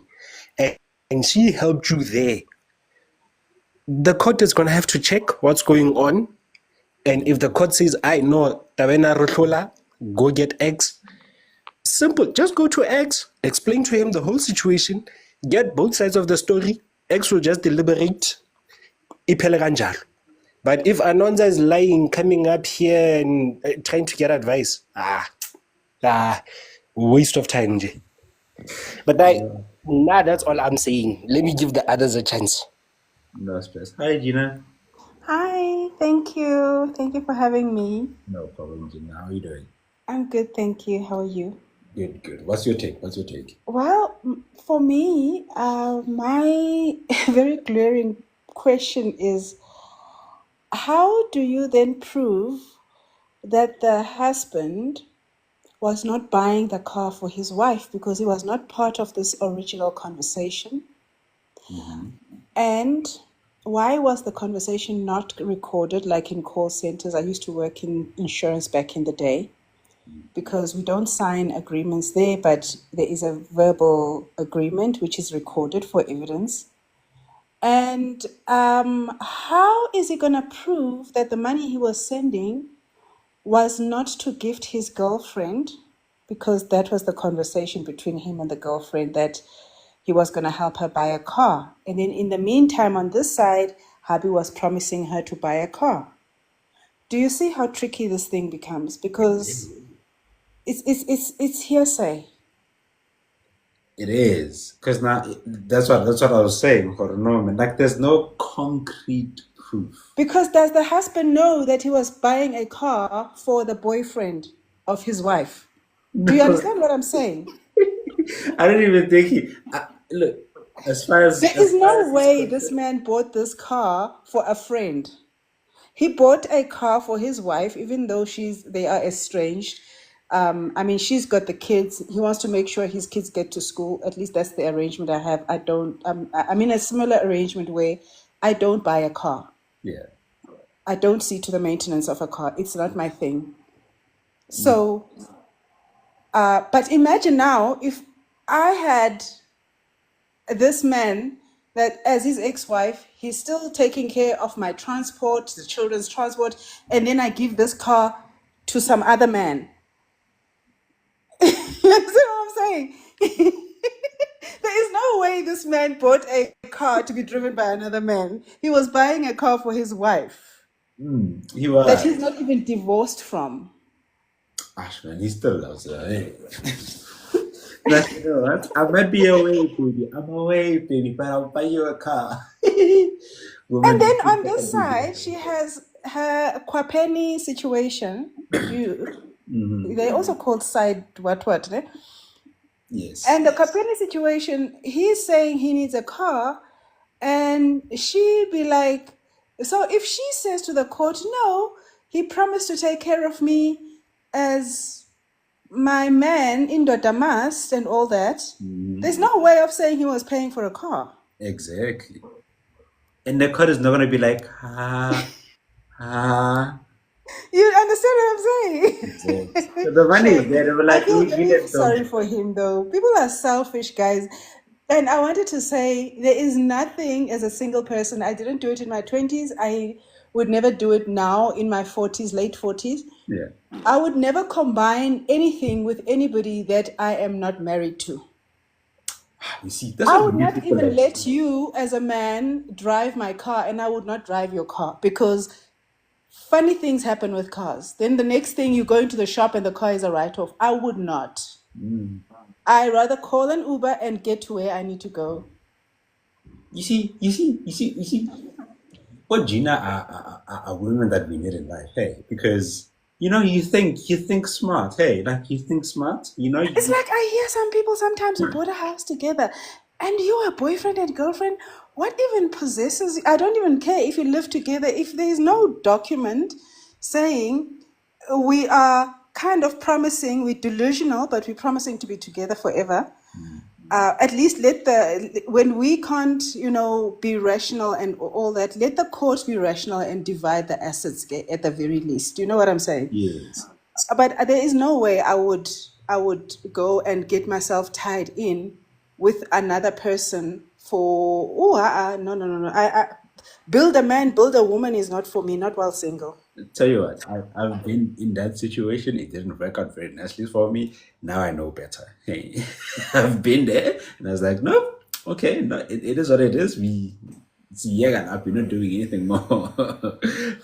and she helped you there, the court is going to have to check what's going on. And if the court says, I know, Tabena Rothola, go get X. Simple. Just go to X, explain to him the whole situation, get both sides of the story. X will just deliberate. But if Anonza is lying, coming up here and trying to get advice, Waste of time. Nje. But that's all I'm saying. Let me give the others a chance. No stress. Hi, Gina. Hi, thank you. Thank you for having me. No problem, Gina. How are you doing? I'm good, thank you. How are you? Good. What's your take? Well, for me, my very glaring question is how do you then prove that the husband was not buying the car for his wife because he was not part of this original conversation? And why was the conversation not recorded like in call centers? I used to work in insurance back in the day because we don't sign agreements there, but there is a verbal agreement which is recorded for evidence. And how is he going to prove that the money he was sending was not to gift his girlfriend? Because that was the conversation between him and the girlfriend, that he was going to help her buy a car. And then in the meantime, on this side, hubby was promising her to buy a car. Do you see how tricky this thing becomes? Because it's hearsay. It is, because now that's what I was saying for a moment. Like, there's no concrete proof. Because does the husband know that he was buying a car for the boyfriend of his wife? Do you understand what I'm saying? I don't even think look. As far as there is no way this man bought this car for a friend. He bought a car for his wife, even though they are estranged. I mean, she's got the kids. He wants to make sure his kids get to school. At least that's the arrangement I have. I'm in a similar arrangement where I don't buy a car. Yeah. I don't see to the maintenance of a car. It's not my thing. So, but imagine now if I had this man that as his ex-wife, he's still taking care of my transport, the children's transport, and then I give this car to some other man. You understand what I'm saying? There is no way this man bought a car to be driven by another man. He was buying a car for his wife. He was. That he's not even divorced from. Gosh, man, he still loves her. Eh? Like, you know what? I might be away, baby. I'm away, baby, but I'll buy you a car. And then on this side, she has her Kwapeni situation. They also called side what? Eh? Yes. And the Kwapeni situation, he's saying he needs a car, and she be like, so if she says to the court, no, he promised to take care of me as my man in Damas and all that, there's no way of saying he was paying for a car. Exactly. And the court is not going to be like, You understand what I'm saying? Exactly. So the money is there. They were like, I feel very sorry for him, though. People are selfish, guys. And I wanted to say there is nothing as a single person. I didn't do it in my 20s. I would never do it now in my 40s, late 40s. Yeah. I would never combine anything with anybody that I am not married to. You see, that's I would not even let you as a man drive my car, and I would not drive your car because funny things happen with cars. Then the next thing you go into the shop and the car is a write-off. I would not. I rather call an Uber and get to where I need to go. You see. What Gina are women that we need in life, hey? Because you know, you think smart, hey? Like, you think smart, you know. It's like I hear some people sometimes who bought a house together, and you are boyfriend and girlfriend. What even possesses you? I don't even care if you live together. If there is no document saying we are kind of promising, we're delusional, but we're promising to be together forever. At least when we can't, be rational and all that, let the court be rational and divide the assets at the very least. Do you know what I'm saying? Yes. But there is no way I would go and get myself tied in with another person for, no. I build a man, build a woman is not for me, not while single. Tell you what, I've been in that situation. It didn't work out very nicely for me. Now I know better. Hey, I've been there, and I was like, no, okay, no, it is what it is. It's young and up. We're not doing anything more.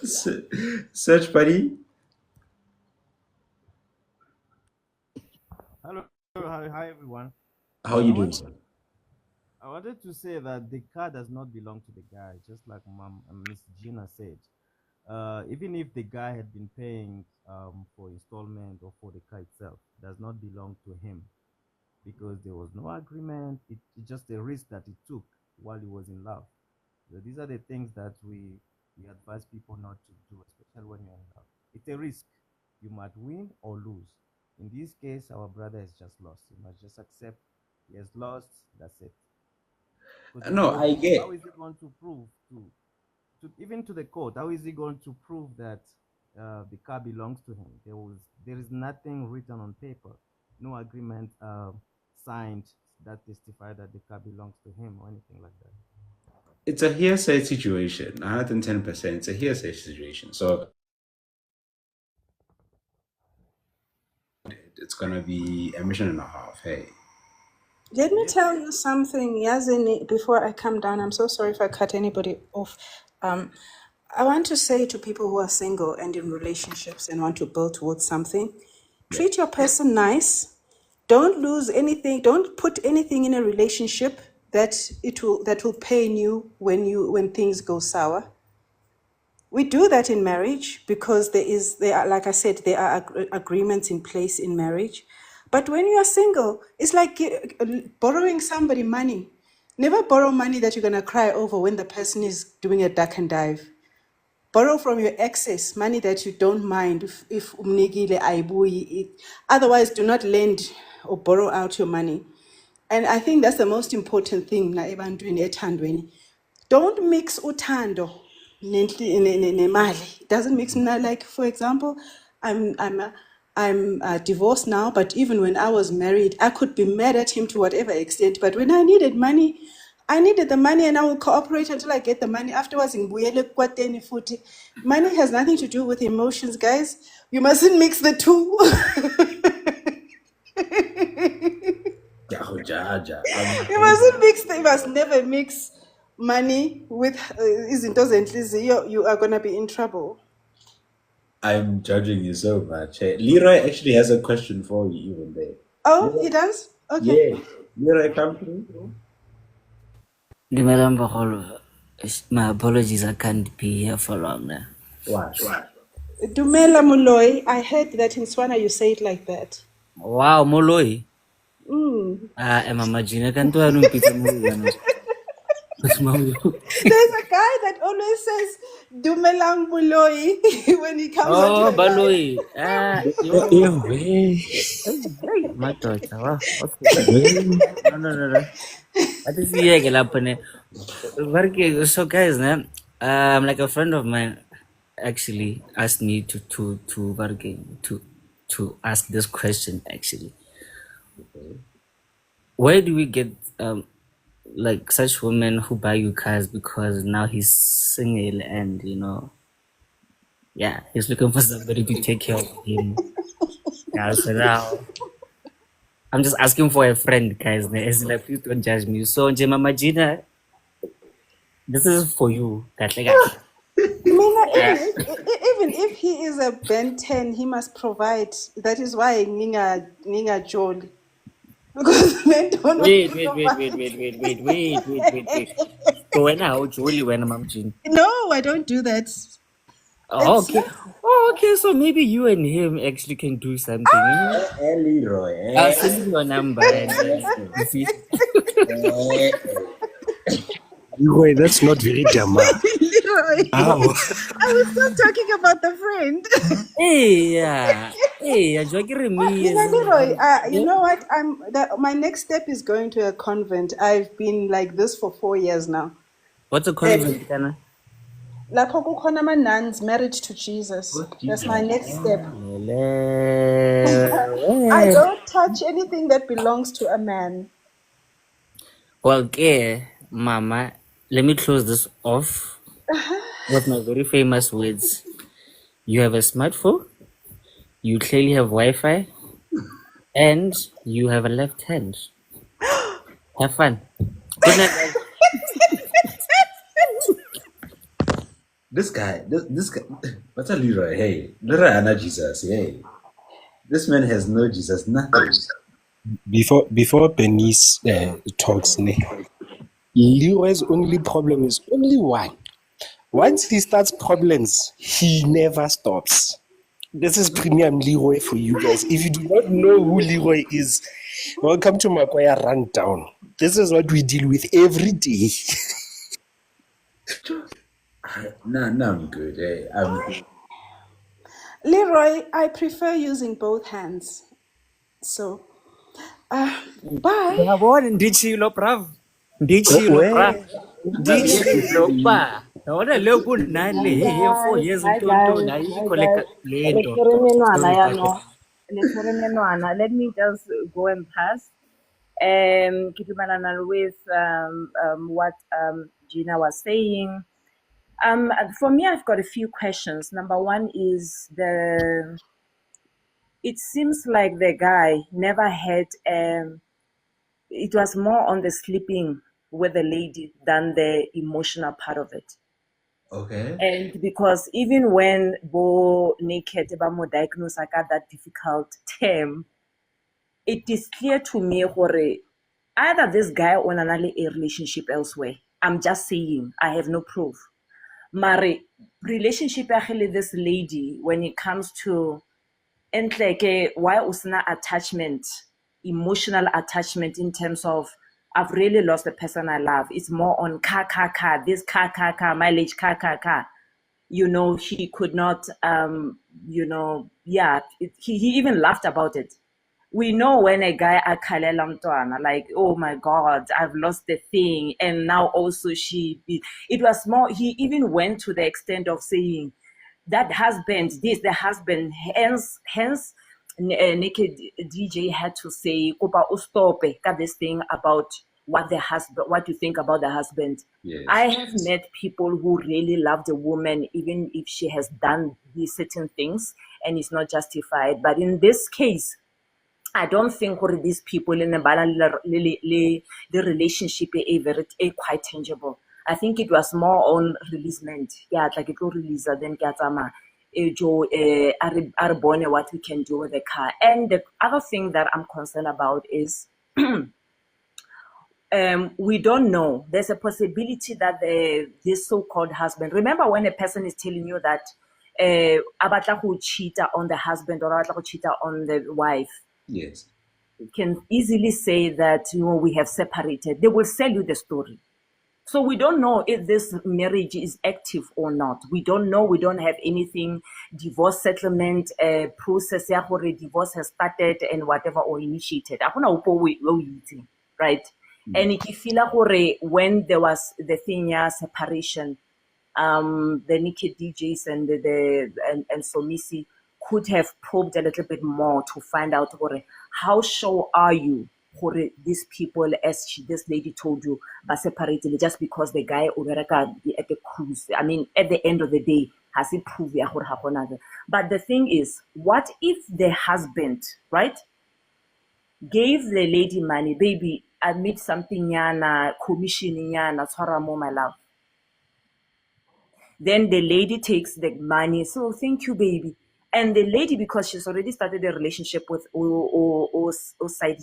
Search, buddy. Hi everyone. How you doing, sir? I wanted to say that the car does not belong to the guy, just like Miss Gina said. Even if the guy had been paying for installment or for the car itself, does not belong to him because there was no agreement. It's just a risk that he took while he was in love. So these are the things that we advise people not to do, especially when you're in love. It's a risk. You might win or lose. In this case, our brother has just lost. You must just accept he has lost. That's it. Because No, I how get. is he going to prove to even to the court? How is he going to prove that the car belongs to him? There is nothing written on paper, no agreement signed that testify that the car belongs to him or anything like that. It's a hearsay situation. 110%. It's a hearsay situation. So it's gonna be a mission and a half. Hey. Let me tell you something, Yazini, before I come down. I'm so sorry if I cut anybody off. I want to say to people who are single and in relationships and want to build towards something, treat your person nice. Don't lose anything. Don't put anything in a relationship that will pain you when things go sour. We do that in marriage because there are, like I said, there are agreements in place in marriage. But when you are single, it's like borrowing somebody money. Never borrow money that you're going to cry over when the person is doing a duck and dive. Borrow from your exes money that you don't mind if umnikile ayibuyi. Otherwise, do not lend or borrow out your money. And I think that's the most important thing na ebantwini ethandweni. Don't mix uthando nemali. It doesn't mix now. Like for example, I'm divorced now, but even when I was married, I could be mad at him to whatever extent. But when I needed money, I needed the money, and I will cooperate until I get the money. Afterwards, money has nothing to do with emotions, guys. You mustn't mix the two. You must never mix money with izinto zenhliziyo. You are gonna be in trouble. I'm judging you so much. Hey, Leroy actually has a question for you even there. Oh, Leroy? He does? Okay. Yeah. Leroy, come through. My apologies, I can't be here for long now. Why? Dumela Moloi, I heard that in Swana you say it like that. Wow, Moloi. Imagine can't There's a guy that always says Dumelang Moloi when he comes Oh, out. Baloi. My daughter. Wow. Okay. No. What is the so guys, like a friend of mine actually asked me to ask this question actually. Where do we get like such women who buy you cars because now he's single and he's looking for somebody to take care of him. Yeah, so now I'm just asking for a friend, guys. It's like, please don't judge me. So, Mama Gina, this is for you. Even if he is a Ben 10, he must provide. That is why Ninga Jolie. Because men don't wait. So when I'm Gina? No, I don't do that. Okay, so maybe you and him actually can do something. Leroy. I'll send you your number. Leroy, that's not very Jama. Leroy. I was still talking about the friend. Leroy, you know what? My next step is going to a convent. I've been like this for 4 years now. What's a convent, Kana? Lapho kukhona ama-nuns married to Jesus. That's my next step. I don't touch anything that belongs to a man. Well, okay, Mama, let me close this off with my very famous words. You have a smartphone, you clearly have Wi-Fi, and you have a left hand. Have fun. Good night, guys. This guy, what's a Leroy? Hey, Leroy Anna Jesus. Hey, this man has no Jesus, nothing. before Bernice talks, Leroy's only problem is only one. Once he starts problems, he never stops. This is premium Leroy for you guys. If you do not know who Leroy is, welcome to Makwaya Rundown. This is what we deal with every day. No, I'm good. I'm good. Leroy, I prefer using both hands. So, bye. Yabona nditshilo brav. Nditshilo brav. Nditshilo ba. Yabona le kunale Hi hey 4 guys, years hi ntonto guys, nayo hi ikho guys. lento. Let's Sorry Tate. Let me just go and pass. Ke dumelana with what Gina was saying. For me, I've got a few questions. Number one is it seems like the guy never had it was more on the sleeping with the lady than the emotional part of it. Okay. And because even when Bo Naked Bamo diagnosed I got that difficult term, it is clear to me hore either this guy or another a relationship elsewhere. I'm just saying, I have no proof. Mare relationship with this lady when it comes to why usna attachment, emotional attachment in terms of I've really lost the person I love. It's more on this mileage he could not he even laughed about it. We know when a guy akhalela mntwana, like, oh my god, I've lost the thing, and now also it was more, he even went to the extent of saying that husband, the husband, hence Naked DJ had to say, Kopa ustope, got this thing about what you think about the husband. Yes. I have met people who really love the woman, even if she has done these certain things and it's not justified. But in this case, I don't think these people in the relationship are quite tangible. I think it was more on releasement. Yeah, like it will release then Gatsama. What we can do with the car. And the other thing that I'm concerned about is we don't know. There's a possibility that this so-called husband, remember when a person is telling you that abatla go cheat on the husband or abatla go cheat on the wife, Yes. can easily say that we have separated. They will sell you the story. So we don't know if this marriage is active or not. We don't know. We don't have anything, divorce settlement process, divorce has started and whatever, or initiated. Right? And if you feel like when there was the thing, separation, the Naked DJs and and Somisi could have probed a little bit more to find out how sure are you these people, as this lady told you, are separated just because the guy over at the cruise. I mean, at the end of the day, has he proved but the thing is, what if the husband, right, gave the lady money, baby, admit something yana, commission yana, my love. Then the lady takes the money. So thank you, baby. And the lady, because she's already started a relationship with or side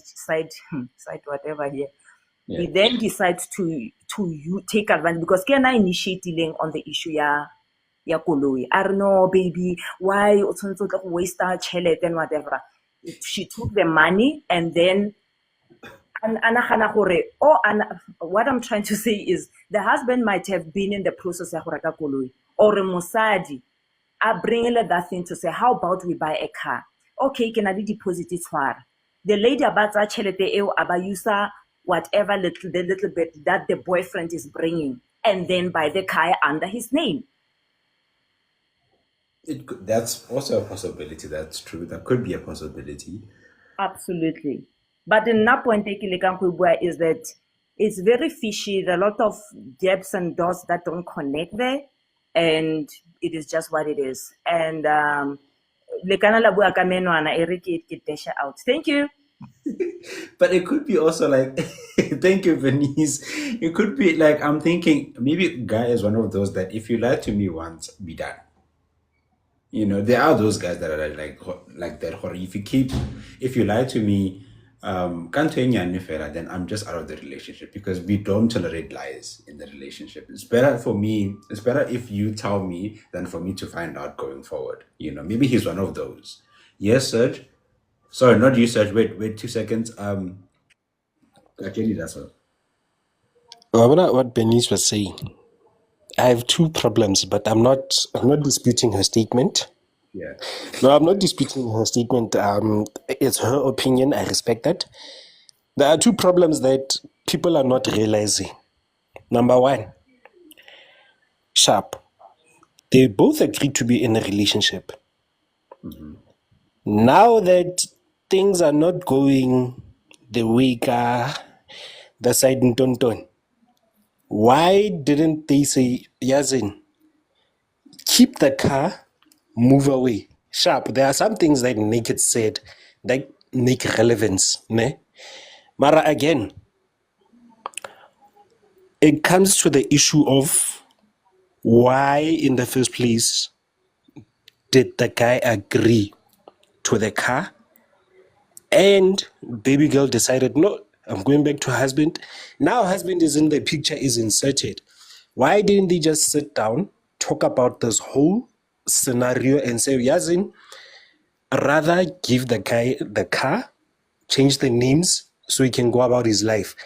whatever here, he then decides to you take advantage because can I initiate dealing on the issue ya koloi. I don't know, baby, why o tshwanetse go waste our chelete and whatever. She took the money and then what I'm trying to say is the husband might have been in the process ya go reka koloi or mosadi a bring that thing to say, how about we buy a car? Okay, can I deposit it for the lady about that chelete eo aba user whatever the little bit that the boyfriend is bringing and then buy the car under his name. That's also a possibility. That's true. That could be a possibility. Absolutely. But the point is that it's very fishy. There are a lot of gaps and dots that don't connect there, and it is just what it is. And out. Thank you. But it could be also like, thank you, Venice. It could be like, I'm thinking maybe guy is one of those that if you lie to me once, be done. There are those guys that are like that. If you lie to me can't then I'm just out of the relationship because we don't tolerate lies in the relationship. It's better for me, it's better if you tell me than for me to find out going forward. Maybe he's one of those. Yes, Serge. Sorry, not you, Serge. Wait 2 seconds. Jenny, that's all. What Bernice was saying. I have two problems, but I'm not disputing her statement. Yeah. No, I'm not disputing her statement. It's her opinion. I respect that. There are two problems that people are not realizing. Number one, Sharp. They both agreed to be in a relationship. Mm-hmm. Now that things are not going the way the side in Tonton, why didn't they say, Yazin, keep the car, move away? Sharp. There are some things that make it said that make relevance. Ne? Mara, again, it comes to the issue of why, in the first place, did the guy agree to the car? And baby girl decided, no, I'm going back to her husband. Now husband is in the picture, is inserted. Why didn't they just sit down, talk about this whole scenario and say, Yazin, rather give the guy the car, change the names so he can go about his life.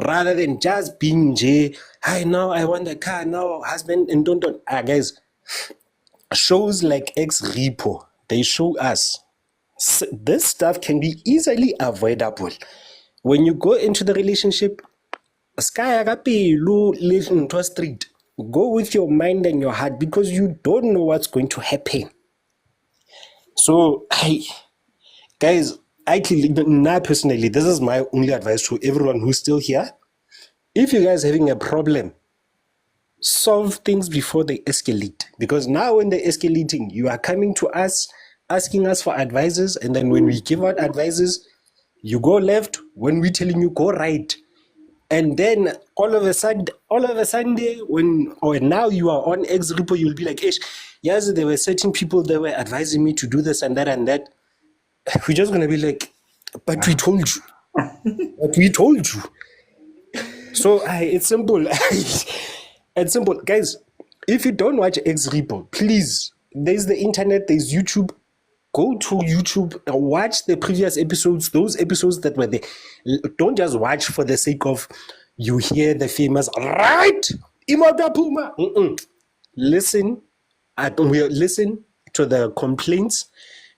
Rather than just being J, hi, now I want the car, now husband, and don't. Guys, shows like X Repo, they show us this stuff can be easily avoidable. When you go into the relationship, street. Go with your mind and your heart because you don't know what's going to happen. So, guys, personally, this is my only advice to everyone who's still here. If you guys are having a problem, solve things before they escalate. Because now when they're escalating, you are coming to us, asking us for advices, and then when we give out advices, you go left. When we're telling you go right, and then all of a sudden, when now you are on X Repo, you'll be like, yes, there were certain people that were advising me to do this and that and that. We're just gonna be like, but we told you. But we told you. So it's simple. It's simple. Guys, if you don't watch X Repo, please, there's the internet, there's YouTube. Go to YouTube, watch the previous episodes, those episodes that were there. Don't just watch for the sake of you hear the famous, right? Imoda Puma. Listen to the complaints,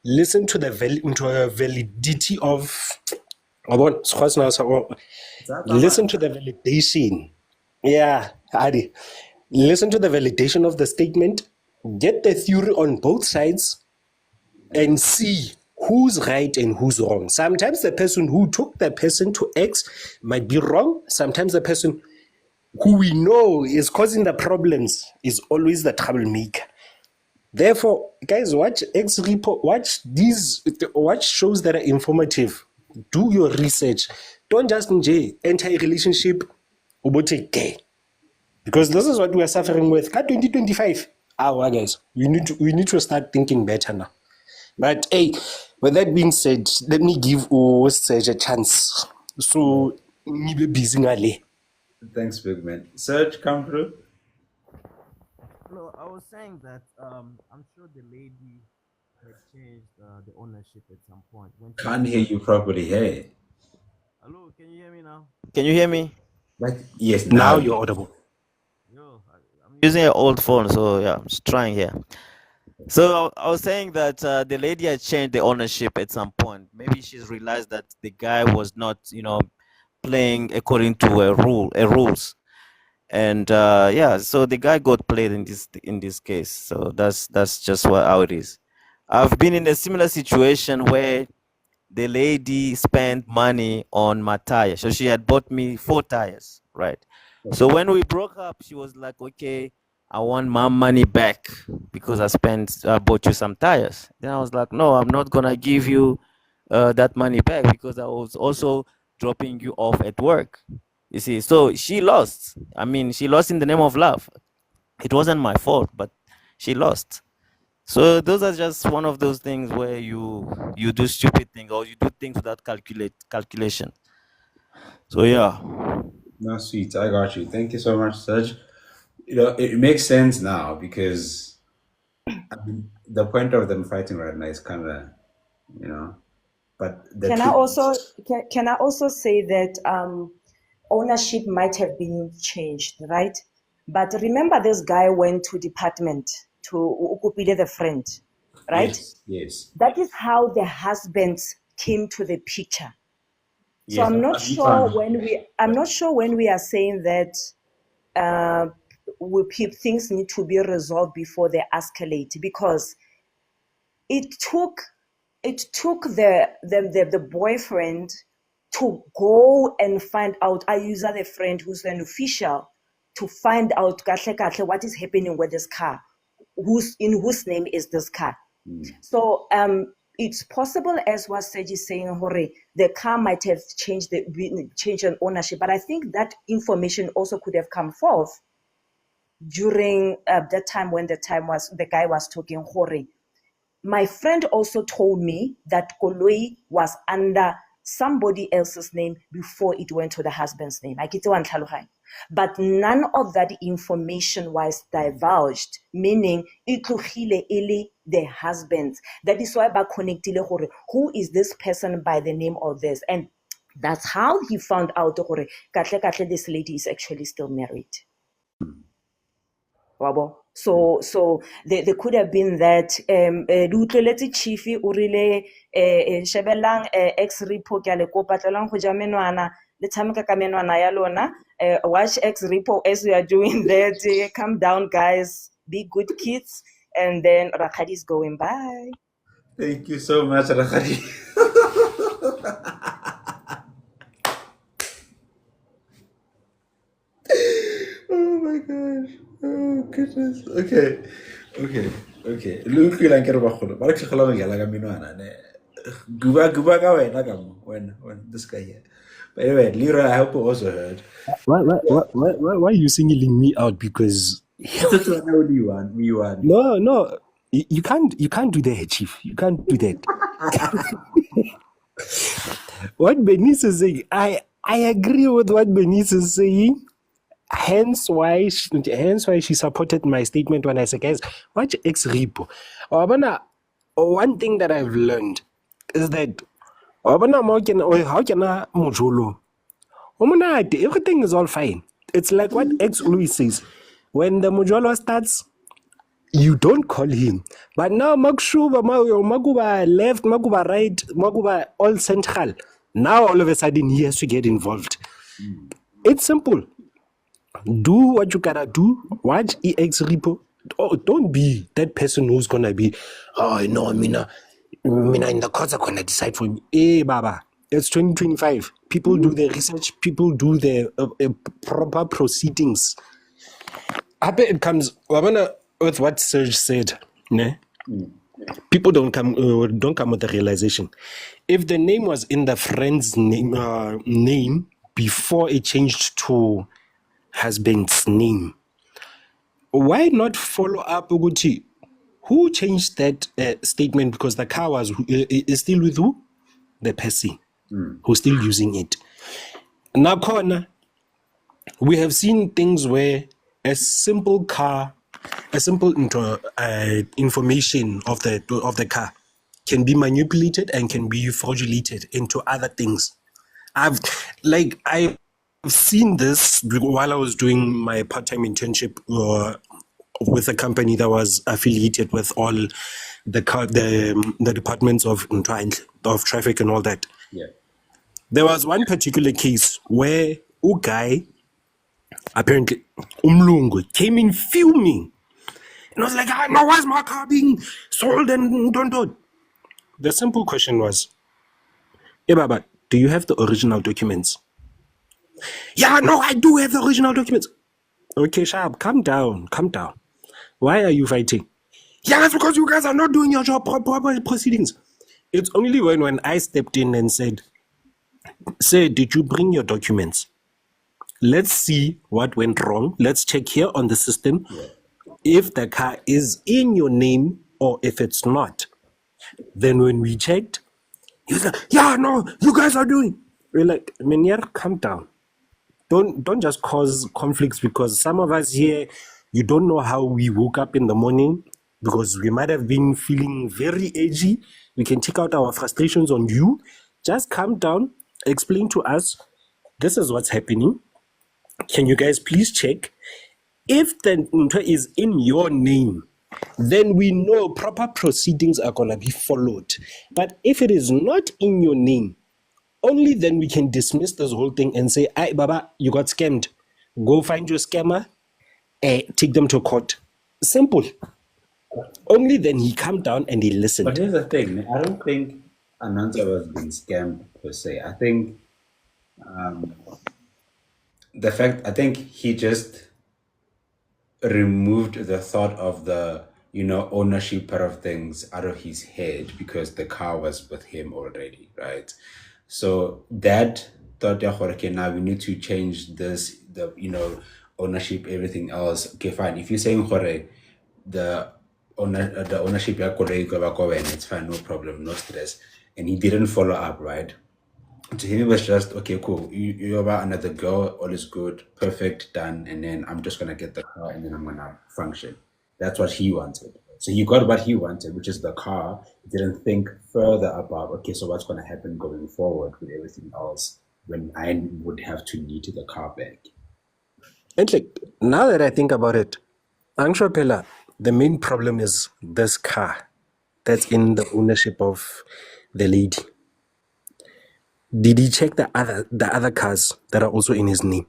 listen to the validity of, listen to the validation. Yeah, Adi. Listen to the validation of the statement, get the theory on both sides, and see who's right and who's wrong. Sometimes the person who took the person to X might be wrong. Sometimes the person who we know is causing the problems is always the troublemaker. Therefore, guys, watch X Repo, watch shows that are informative. Do your research. Don't just enter a relationship gay. Because this is what we are suffering with. 2025. Guys, we need to start thinking better now. But hey, with that being said, let me give Serge a chance. So, be busy ngale. Thanks, big man. Serge, come through. Hello, I was saying that I'm sure the lady had changed the ownership at some point. Can't hear you properly. Hey. Hello, can you hear me now? Can you hear me? Yes, now you're audible. I'm using an old phone, so yeah, I'm just trying here. So I was saying that the lady had changed the ownership at some point. Maybe she's realized that the guy was not, playing according to rules, and so the guy got played in this case. So that's just how it is. I've been in a similar situation where the lady spent money on my tire. So she had bought me 4 tires, right? So when we broke up, she was like, okay, I want my money back because I bought you some tires. Then I was like, no, I'm not going to give you that money back because I was also dropping you off at work. You see, so she lost. I mean, she lost in the name of love. It wasn't my fault, but she lost. So those are just one of those things where you do stupid things or you do things without calculation. So yeah. No, sweet. I got you. Thank you so much, Serge. It makes sense now because I mean, the point of them fighting right now is kind of, but the Can I truth. also can I also say that ownership might have been changed, right? But remember, this guy went to department to ukupile the friend, right? Yes. That is how the husbands came to the picture. So Yes. I'm not sure when we are saying that things need to be resolved before they escalate, because it took the boyfriend to go and find out. I use the friend who's an official to find out what is happening with this car, whose name is this car. So it's possible, as what Serge is saying, Hore, the car might have changed an ownership, but I think that information also could have come forth during that time when the guy was talking. Hore, my friend also told me that koloi was under somebody else's name before it went to the husband's name. But none of that information was divulged, meaning the husband. That is why ba connectile gore who is this person by the name of this, and that's how he found out gore katle this lady is actually still married. So there could have been that utlweletse chief o rile shebelang ex repo ke a le kopa tlolang go ja menwana le tshameka ka menwana ya lona. Watch ex repo as we are doing that. Calm down, guys, be good kids, and then Rakadi is going. Bye. Thank you so much, Rakhadi. Oh my gosh. Oh goodness. Okay. Look like you're back. But actually, how long you like me? Guba ka when this guy here. But anyway, Lira, I hope you also heard. Why are you singling me out? Because That's what you want. no, you can't do that, Chief. You can't do that. What Bernice is saying, I agree with what Bernice is saying. Hence why she supported my statement when I said, guys, watch ex repo. One thing that I've learned is that everything is all fine. It's like what ex Louis says. When the Mojolo starts, you don't call him. But now Magshuba, Maguba left, Maguba right, Maguba all central. Now all of a sudden he has to get involved. It's simple. Do what you gotta do. Watch EX repo. Oh, don't be that person who's gonna be, Mina in the courts are gonna decide for me. Hey, Baba, it's 2025. People do their research. People do their proper proceedings. I bet it comes with what Serge said. Ne? People don't come with the realization. If the name was in the friend's name before it changed to husband's name, why not follow up Uguti? Who changed that statement? Because the car is still with who? The person who's still using it. Now, corner, we have seen things where a simple information of the car can be manipulated and can be fraudulated into other things. I've seen this while I was doing my part-time internship with a company that was affiliated with all the departments of traffic and all that. Yeah. There was one particular case where a guy, apparently Umlungu, came in fuming. And I was like, now why is my car being sold and don't. The simple question was, hey Baba, do you have the original documents? Yeah, no, I do have the original documents. Okay, Sharp, calm down. Why are you fighting? Yeah, that's because you guys are not doing your job, proper proceedings. It's only when I stepped in and said, "Sir, did you bring your documents? Let's see what went wrong. Let's check here on the system. Yeah. If the car is in your name or if it's not. Then when we checked, he was like, yeah, no, you guys are doing. We're like, Menier, calm down. Don't just cause conflicts, because some of us here, you don't know how we woke up in the morning, because we might have been feeling very edgy. We can take out our frustrations on you. Just calm down, explain to us, this is what's happening. Can you guys please check? If the Nto is in your name, then we know proper proceedings are going to be followed. But if it is not in your name, only then we can dismiss this whole thing and say, "Aye, Baba, you got scammed. Go find your scammer, take them to court." Simple. Only then he calmed down and he listened. But here's the thing, I don't think Ananta was being scammed per se. I think I think he just removed the thought of the ownership part of things out of his head, because the car was with him already, right? So that thought, okay, now we need to change this, the ownership, everything else. Okay, fine. If you're saying the ownership, it's fine, no problem, no stress. And he didn't follow up, right? To him, it was just, okay, cool. You're about another girl, all is good, perfect, done. And then I'm just going to get the car and then I'm going to function. That's what he wanted. So he got what he wanted, which is the car. He didn't think further about, okay, so what's going to happen going forward with everything else when I would have to need the car back. And like, now that I think about it, Angshopela, the main problem is this car that's in the ownership of the lady. Did he check the other cars that are also in his name?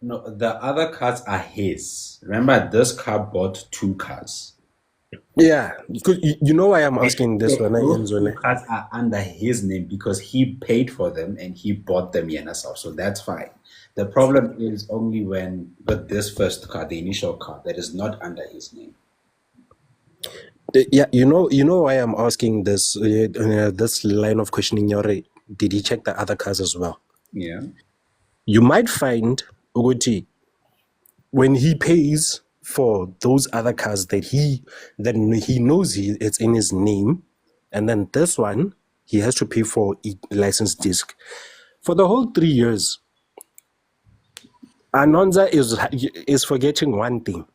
No, the other cars are his. Remember, this car bought 2 cars. Yeah, because you know why I'm asking this one. Those 2 cars are under his name because he paid for them and he bought them himself. So that's fine. The problem is only with this first car, the initial car, that is not under his name. Yeah, you know why I'm asking this this line of questioning. Did he check the other cars as well? Yeah. You might find Uguti, when he pays for those other cars that he knows it's in his name, and then this one he has to pay for a license disc for the whole 3 years. Anonza is forgetting one thing.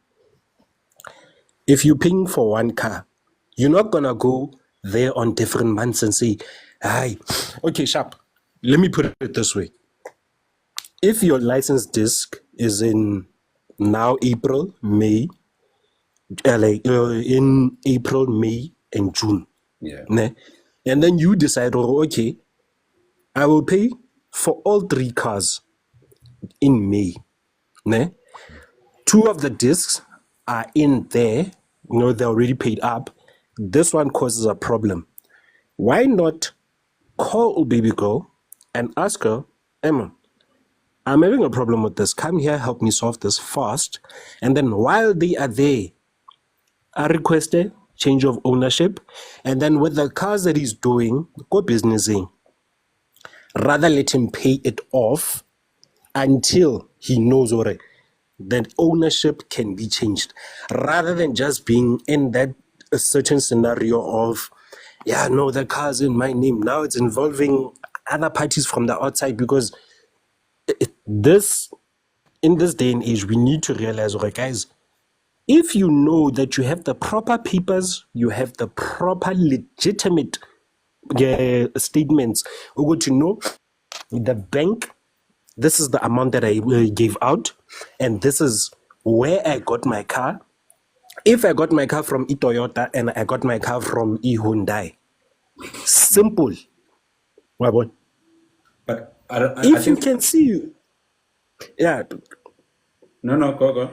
If you're paying for one car, you're not gonna go there on different months and say, "Hi, okay, sharp. Let me put it this way. If your license disc is in now April, May, in April, May, and June, yeah, and then you decide, oh, okay, I will pay for all 3 cars in May, 2 of the discs are in there, they're already paid up. This one causes a problem. Why not call baby girl and ask her, Emma, I'm having a problem with this. Come here, help me solve this fast. And then while they are there, I request a change of ownership. And then with the cars that he's doing, go businessing. Rather let him pay it off until he knows already that ownership can be changed. Rather than just being in that a certain scenario of, yeah, no, the car's in my name. Now it's involving other parties from the outside, because in this day and age, we need to realize, okay, guys, if you know that you have the proper papers, you have the proper legitimate statements, we're going to know the bank, this is the amount that I gave out, and this is where I got my car. If I got my car from Toyota and I got my car from Hyundai, simple. But if you can see, yeah. No, go.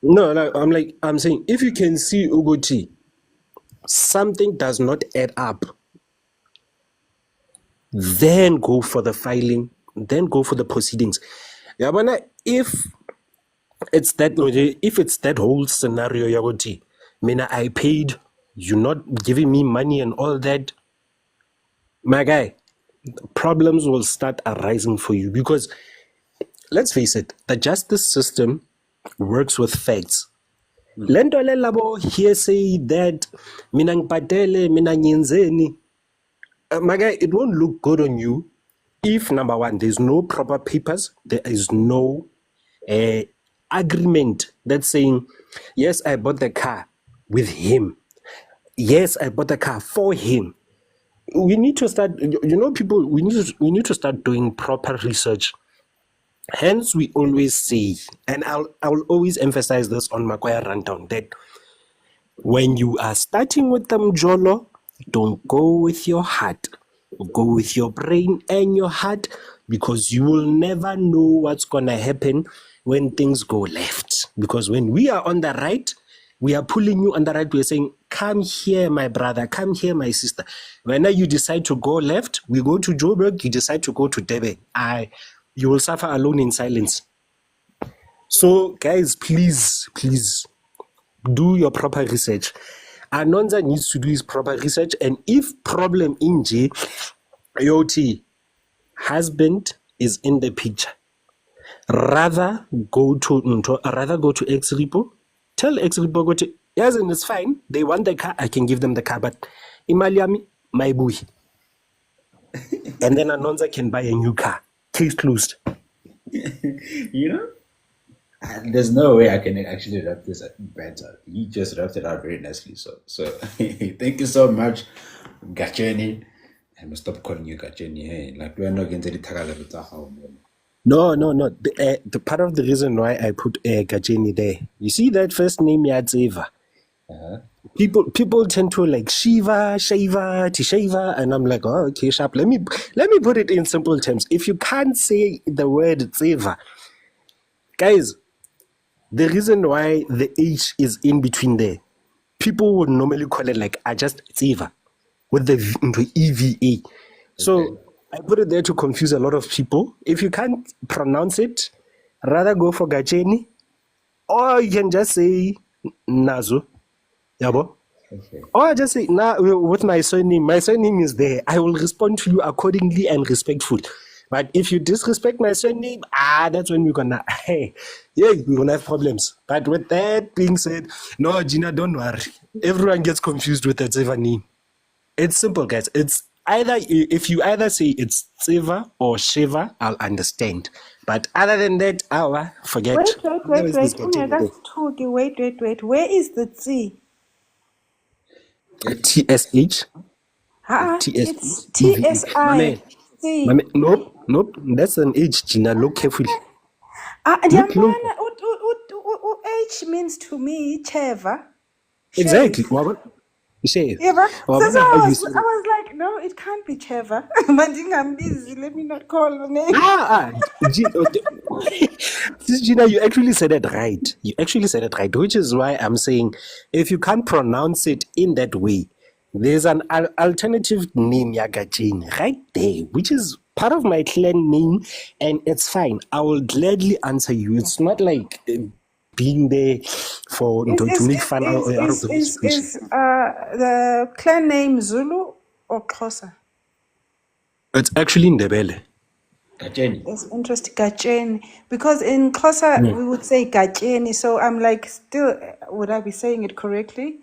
No, I'm saying, if you can see, Uguti, something does not add up, then go for the filing, then go for the proceedings. Yeah, but if it's that whole scenario, Yagoti, I paid, you're not giving me money and all that, my guy, problems will start arising for you, because let's face it, the justice system works with facts. Lento le labo hearsay that mina ngipatele mina nyenzeni. My guy, it won't look good on you if number one, there's no proper papers, there is no agreement that's saying, yes, I bought the car with him. Yes, I bought the car for him. We need to start, people, we need to start doing proper research. Hence, we always say, and I'll always emphasize this on Makwaya Rundown, that when you are starting with them Jolo, don't go with your heart. Go with your brain and your heart, because you will never know what's gonna happen when things go left. Because when we are on the right, we are pulling you on the right. We're saying, come here, my brother, come here, my sister. When you decide to go left, we go to Joburg, you decide to go to Debe. You will suffer alone in silence. So, guys, please do your proper research. Anonza needs to do his proper research, and if problem in J, IoT, husband is in the picture, rather go to X-Repo, tell X-Repo, go to, yes, and it's fine, they want the car, I can give them the car, but imaliami, my boy. And then Anonza can buy a new car. Case closed. There's no way I can actually wrap this better. He just wrapped it out very nicely. So thank you so much, Gacheni. I must stop calling you Gacheni. Hey, like we're not going to the No. The part of the reason why I put Gacheni there, you see that first name Yadzeva. People tend to like Shiva, Tisheva, and I'm like, oh, okay, sharp. Let me put it in simple terms. If you can't say the word Tseva, guys, the reason why the H is in between there, people would normally call it like just Tseva with the into EVA. So I put it there to confuse a lot of people. If you can't pronounce it, rather go for Gacheni, or you can just say Nazo. Yabo? Okay. Or I just say, with my surname is there. I will respond to you accordingly and respectful. But if you disrespect my surname, that's when we're gonna, we're gonna have problems. But with that being said, no, Gina, don't worry. Everyone gets confused with the Tseva name. It's simple, guys. It's either, if you either say it's Tseva or Sheva, I'll understand. But other than that, forget. Wait. That's Togi. Wait. Where is the T? TSH. It's TSI. Nope. That's an H, Gina. Look carefully. H means to me Cheva. Exactly. Yeah, so I was like, no, it can't be Cheva. I'm busy. Let me not call the name. Gina, you actually said it right. Which is why I'm saying, if you can't pronounce it in that way, there's an alternative name, Yagachin, right there, which is part of my clan name, and it's fine. I will gladly answer you. It's not like being there for to make fun out of the situation. Is the clan name Zulu or Xhosa? It's actually Ndebele. Gacheni. It's interesting, Gacheni. Because in Xhosa, we would say Gacheni. So I'm like, still, would I be saying it correctly?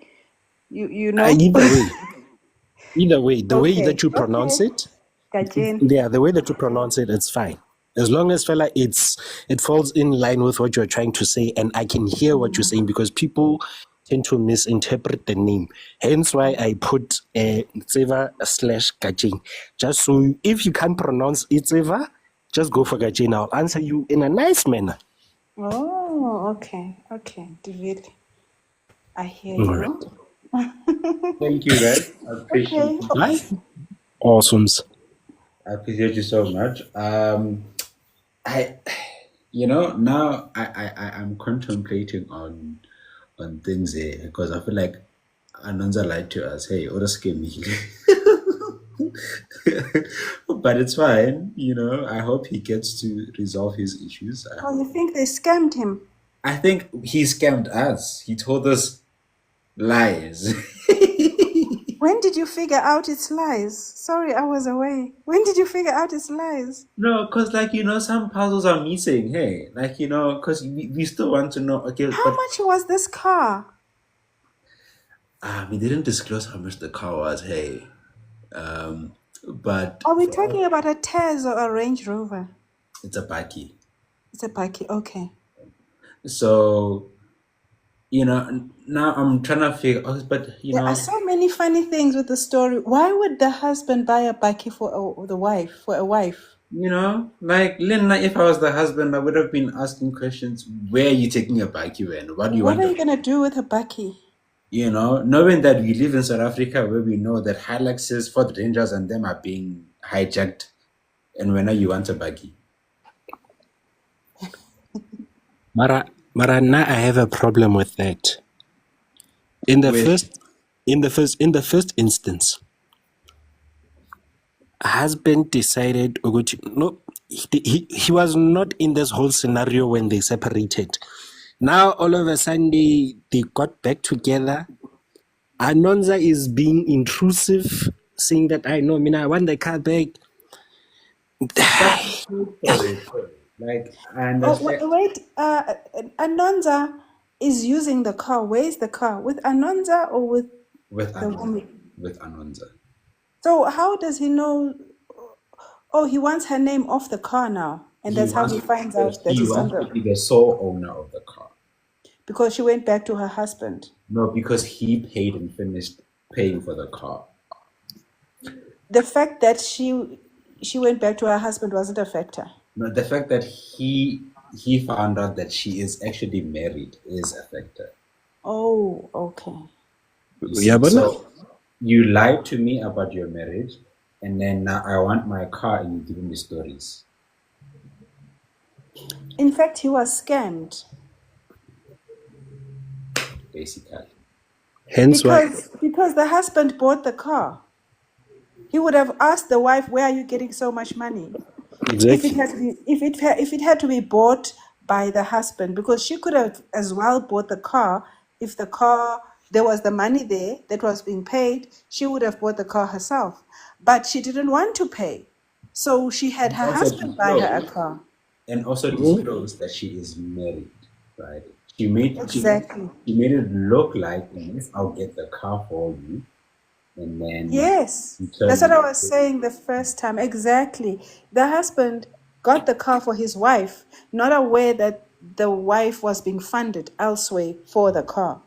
You know? Either way, the way that you pronounce it, the way that you pronounce it, it's fine. As long as, fella, it falls in line with what you're trying to say, and I can hear what you're saying, because people tend to misinterpret the name. Hence why I put Tseva / Gacheni. Just so if you can't pronounce Tseva, just go for Gacheni. I'll answer you in a nice manner. Oh, okay. David, I hear you. Right. Thank you, guys. I appreciate it. Right? Awesomes. I appreciate you so much. Now I'm contemplating on things here, because I feel like Anonza lied to us. Hey, or Scummy. But it's fine. I hope he gets to resolve his issues. You think they scammed him? I think he scammed us. He told us lies. When did you figure out its lies? Sorry, I was away. When did you figure out its lies? No, because some puzzles are missing. Hey, because we still want to know. Okay, How but much was this car? we didn't disclose how much the car was. Hey, but Are we talking about a Tez or a Range Rover? it's a bakkie. It's a Paki, okay. So, now I'm trying to figure out, but There are so many funny things with the story. Why would the husband buy a Paki for a wife? Like Lena, if I was the husband, I would have been asking questions. Where are you taking a bakkie when? What do you What want? are you gonna do with a Paki? Knowing that we live in South Africa, where we know that Hiluxes, Ford Rangers, and them are being hijacked, and when you want a bakkie. Mara, now I have a problem with that. In the first instance, husband decided, no, he was not in this whole scenario when they separated. Now all of a sudden they got back together. Anonza is being intrusive, saying that I want the car back. Like, I understand. Wait, Anonza is using the car. Where's the car? With Anonza or with the woman? With Anonza. So how does he know? Oh, he wants her name off the car now, and that's how he finds out that he wants to be the sole owner of the car. Because she went back to her husband. No, because he paid and finished paying for the car. The fact that she went back to her husband wasn't a factor. No, the fact that he found out that she is actually married is a factor. Oh, okay. So you lied to me about your marriage, and then now I want my car and you're giving me stories. In fact, he was scammed. Basically. Hence because the husband bought the car. He would have asked the wife, "Where are you getting so much money?" Exactly. If it had to be bought by the husband, because she could have as well bought the car. If there was the money there that was being paid, she would have bought the car herself. But she didn't want to pay, so she had her husband buy her a car. And also disclosed that she is married, right? She made it look like, yes, I'll get the car for you. And then yes, that's what I was saying the first time. Exactly. The husband got the car for his wife, not aware that the wife was being funded elsewhere for the car.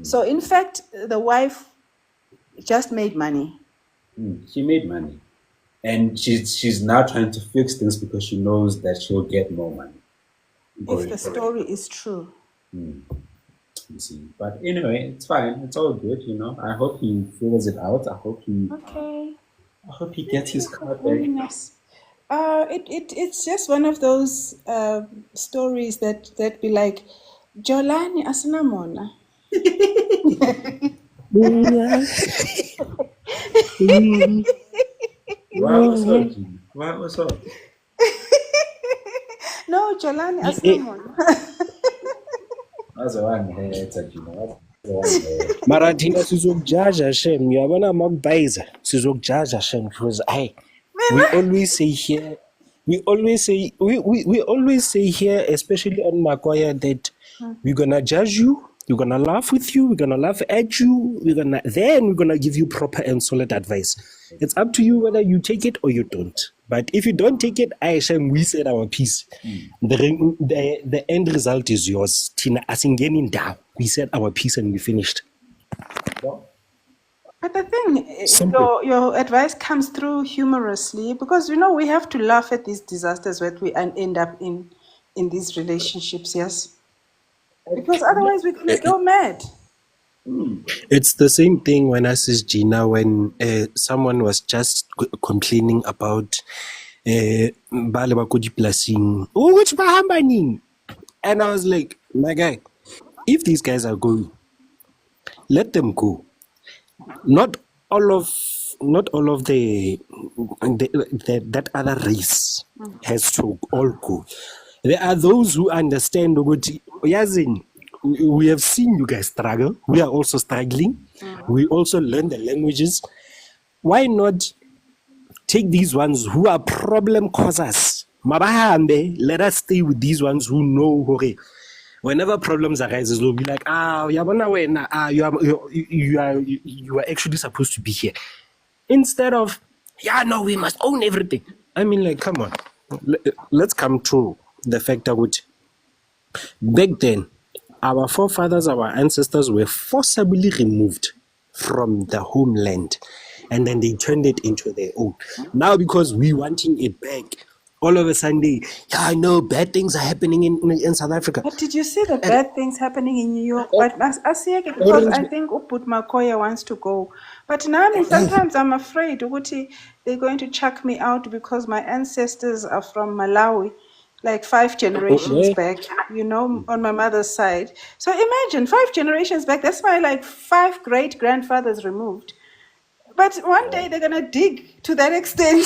So in fact, the wife just made money. She made money. And she's now trying to fix things because she knows that she'll get more money. If the story is true. You see. But anyway, it's fine. It's all good, I hope he figures it out. I hope he gets his car back. Nice. It's just one of those stories that be like, Jolani asinamona. What was up? No, Jolani asinamona. Marathina sizokujaja shem, uyabona makubhayiza sizokujaja shem, because we always say here, especially on Makwaya, that we're gonna judge you, we're gonna laugh with you, we're gonna laugh at you, we're gonna give you proper and solid advice. It's up to you whether you take it or you don't. But if you don't take it, we said our piece. The end result is yours. Tina asingeni down. We said our piece and we finished. But the thing, your advice comes through humorously because we have to laugh at these disasters that we end up in these relationships, yes? Because otherwise we could go mad. It's the same thing when I said Gina, when someone was just complaining about bale bakudi plasing. Oh, which bahambani? And I was like, my guy, if these guys are going, let them go. Not all of the that other race has to all go. There are those who understand. We have seen you guys struggle. We are also struggling. We also learn the languages. Why not take these ones who are problem causers? Mabahambe, let us stay with these ones who know whenever problems arise, they'll be like, you are actually supposed to be here. Instead of, no, we must own everything. I mean, like, come on. Let's come to the fact that back then, our forefathers, our ancestors were forcibly removed from the homeland, and then they turned it into their own. Now, because we wanting it back, all of a sudden, I know bad things are happening in South Africa. But did you see the bad things happening in New York? But I see it because I think Uput Makoya wants to go. But now sometimes I'm afraid Uguti, they're going to chuck me out because my ancestors are from Malawi, like 5 generations back, on my mother's side. So imagine 5 generations back, that's my like 5 great-grandfathers removed. But one day they're gonna dig to that extent.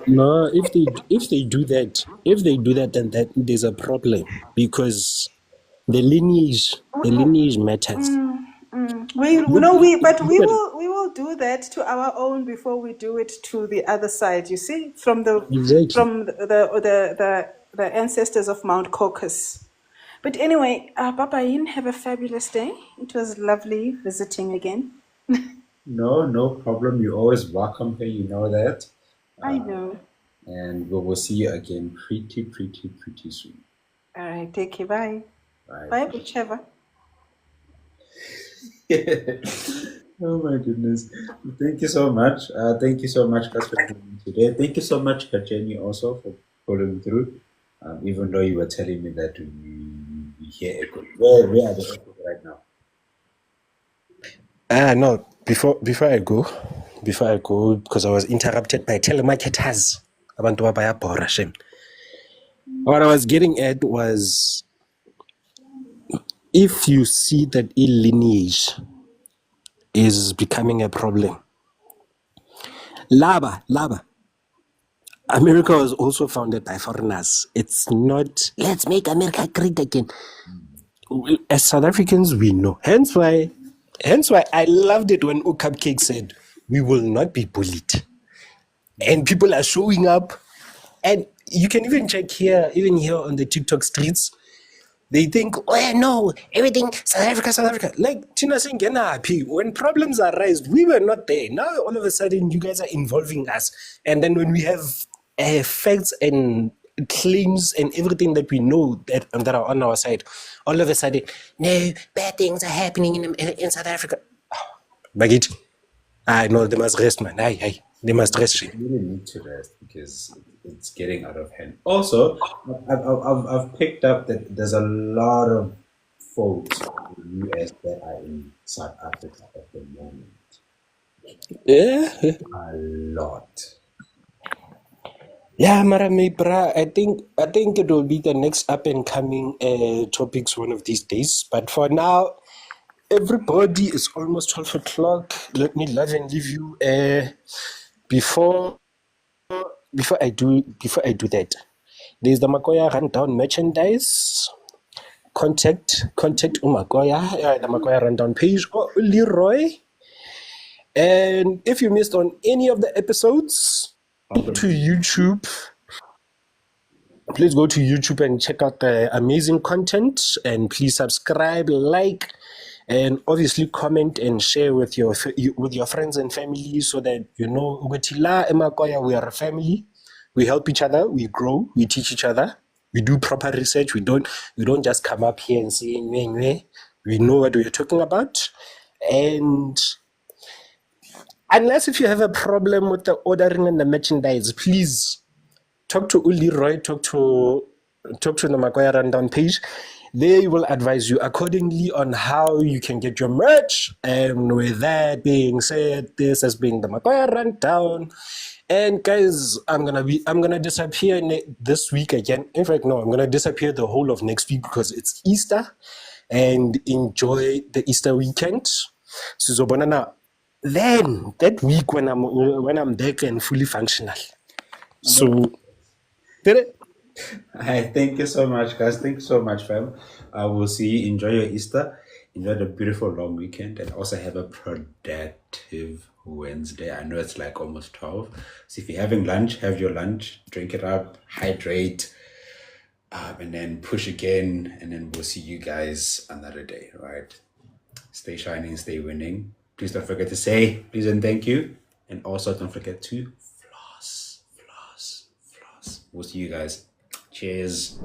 No, if they do that, then there's a problem, because the lineage matters. We will do that to our own before we do it to the other side. You see, from the ancestors of Mount Caucasus. But anyway, Papa Yin, have a fabulous day. It was lovely visiting again. No problem. You're always welcome here. You know that. I know. And we will see you again pretty soon. All right. Take care. Bye. Bye. Bye, whichever. Oh my goodness. Thank you so much. Thank you so much, guys, for coming today. Thank you so much, Kajeni, also for following through. Even though you were telling me that we hear echo. Where are the echoes right now? No, before I go, because I was interrupted by telemarketers. What I was getting at was, if you see that lineage is becoming a problem, Laba, America was also founded by foreigners. It's not, let's make America great again. As South Africans, we know. Hence why I loved it when Cupcake said, we will not be bullied. And people are showing up. And you can even check here, even here on the TikTok streets, they think, no, everything, South Africa. Like Tina saying, when problems arise, we were not there. Now, all of a sudden, you guys are involving us. And then when we have facts and claims and everything that we know that are on our side, all of a sudden, no, bad things are happening in South Africa. Bagit, I know they must rest, man. They must rest. You really need to rest because it's getting out of hand. Also, I've picked up that there's a lot of folks in the US that are in South Africa at the moment. Yeah. A lot. Yeah, Marame Bra, I think it will be the next up and coming topics one of these days. But for now, everybody, is almost 12 o'clock. Let me love and leave you. Before I do that, there's the Makoya Rundown merchandise. Contact Umakoya, the Makoya Rundown page, or Leroy. And if you missed on any of the episodes, to YouTube. Please go to YouTube and check out the amazing content, and please subscribe, like, and obviously comment and share with your friends and family, so that you know we are a family. We help each other, we grow, we teach each other, we do proper research. We don't just come up here and say we know what we're talking about. And unless if you have a problem with the ordering and the merchandise, please talk to Leroy, talk to the Makoya Rundown page. They will advise you accordingly on how you can get your merch. And with that being said, this has been the Makoya Rundown. And guys, I'm gonna disappear this week again. In fact, no, I'm gonna disappear the whole of next week because it's Easter. And enjoy the Easter weekend. So banana. Then that week when I'm back and fully functional. So did it? Hi, thank you so much, guys. Thank you so much, fam. I will see you. Enjoy your Easter. Enjoy the beautiful long weekend and also have a productive Wednesday. I know it's like almost 12. So if you're having lunch, have your lunch, drink it up, hydrate, and then push again. And then we'll see you guys another day, right? Stay shining, stay winning. Please don't forget to say please and thank you. And also don't forget to floss. We'll see you guys. Cheers.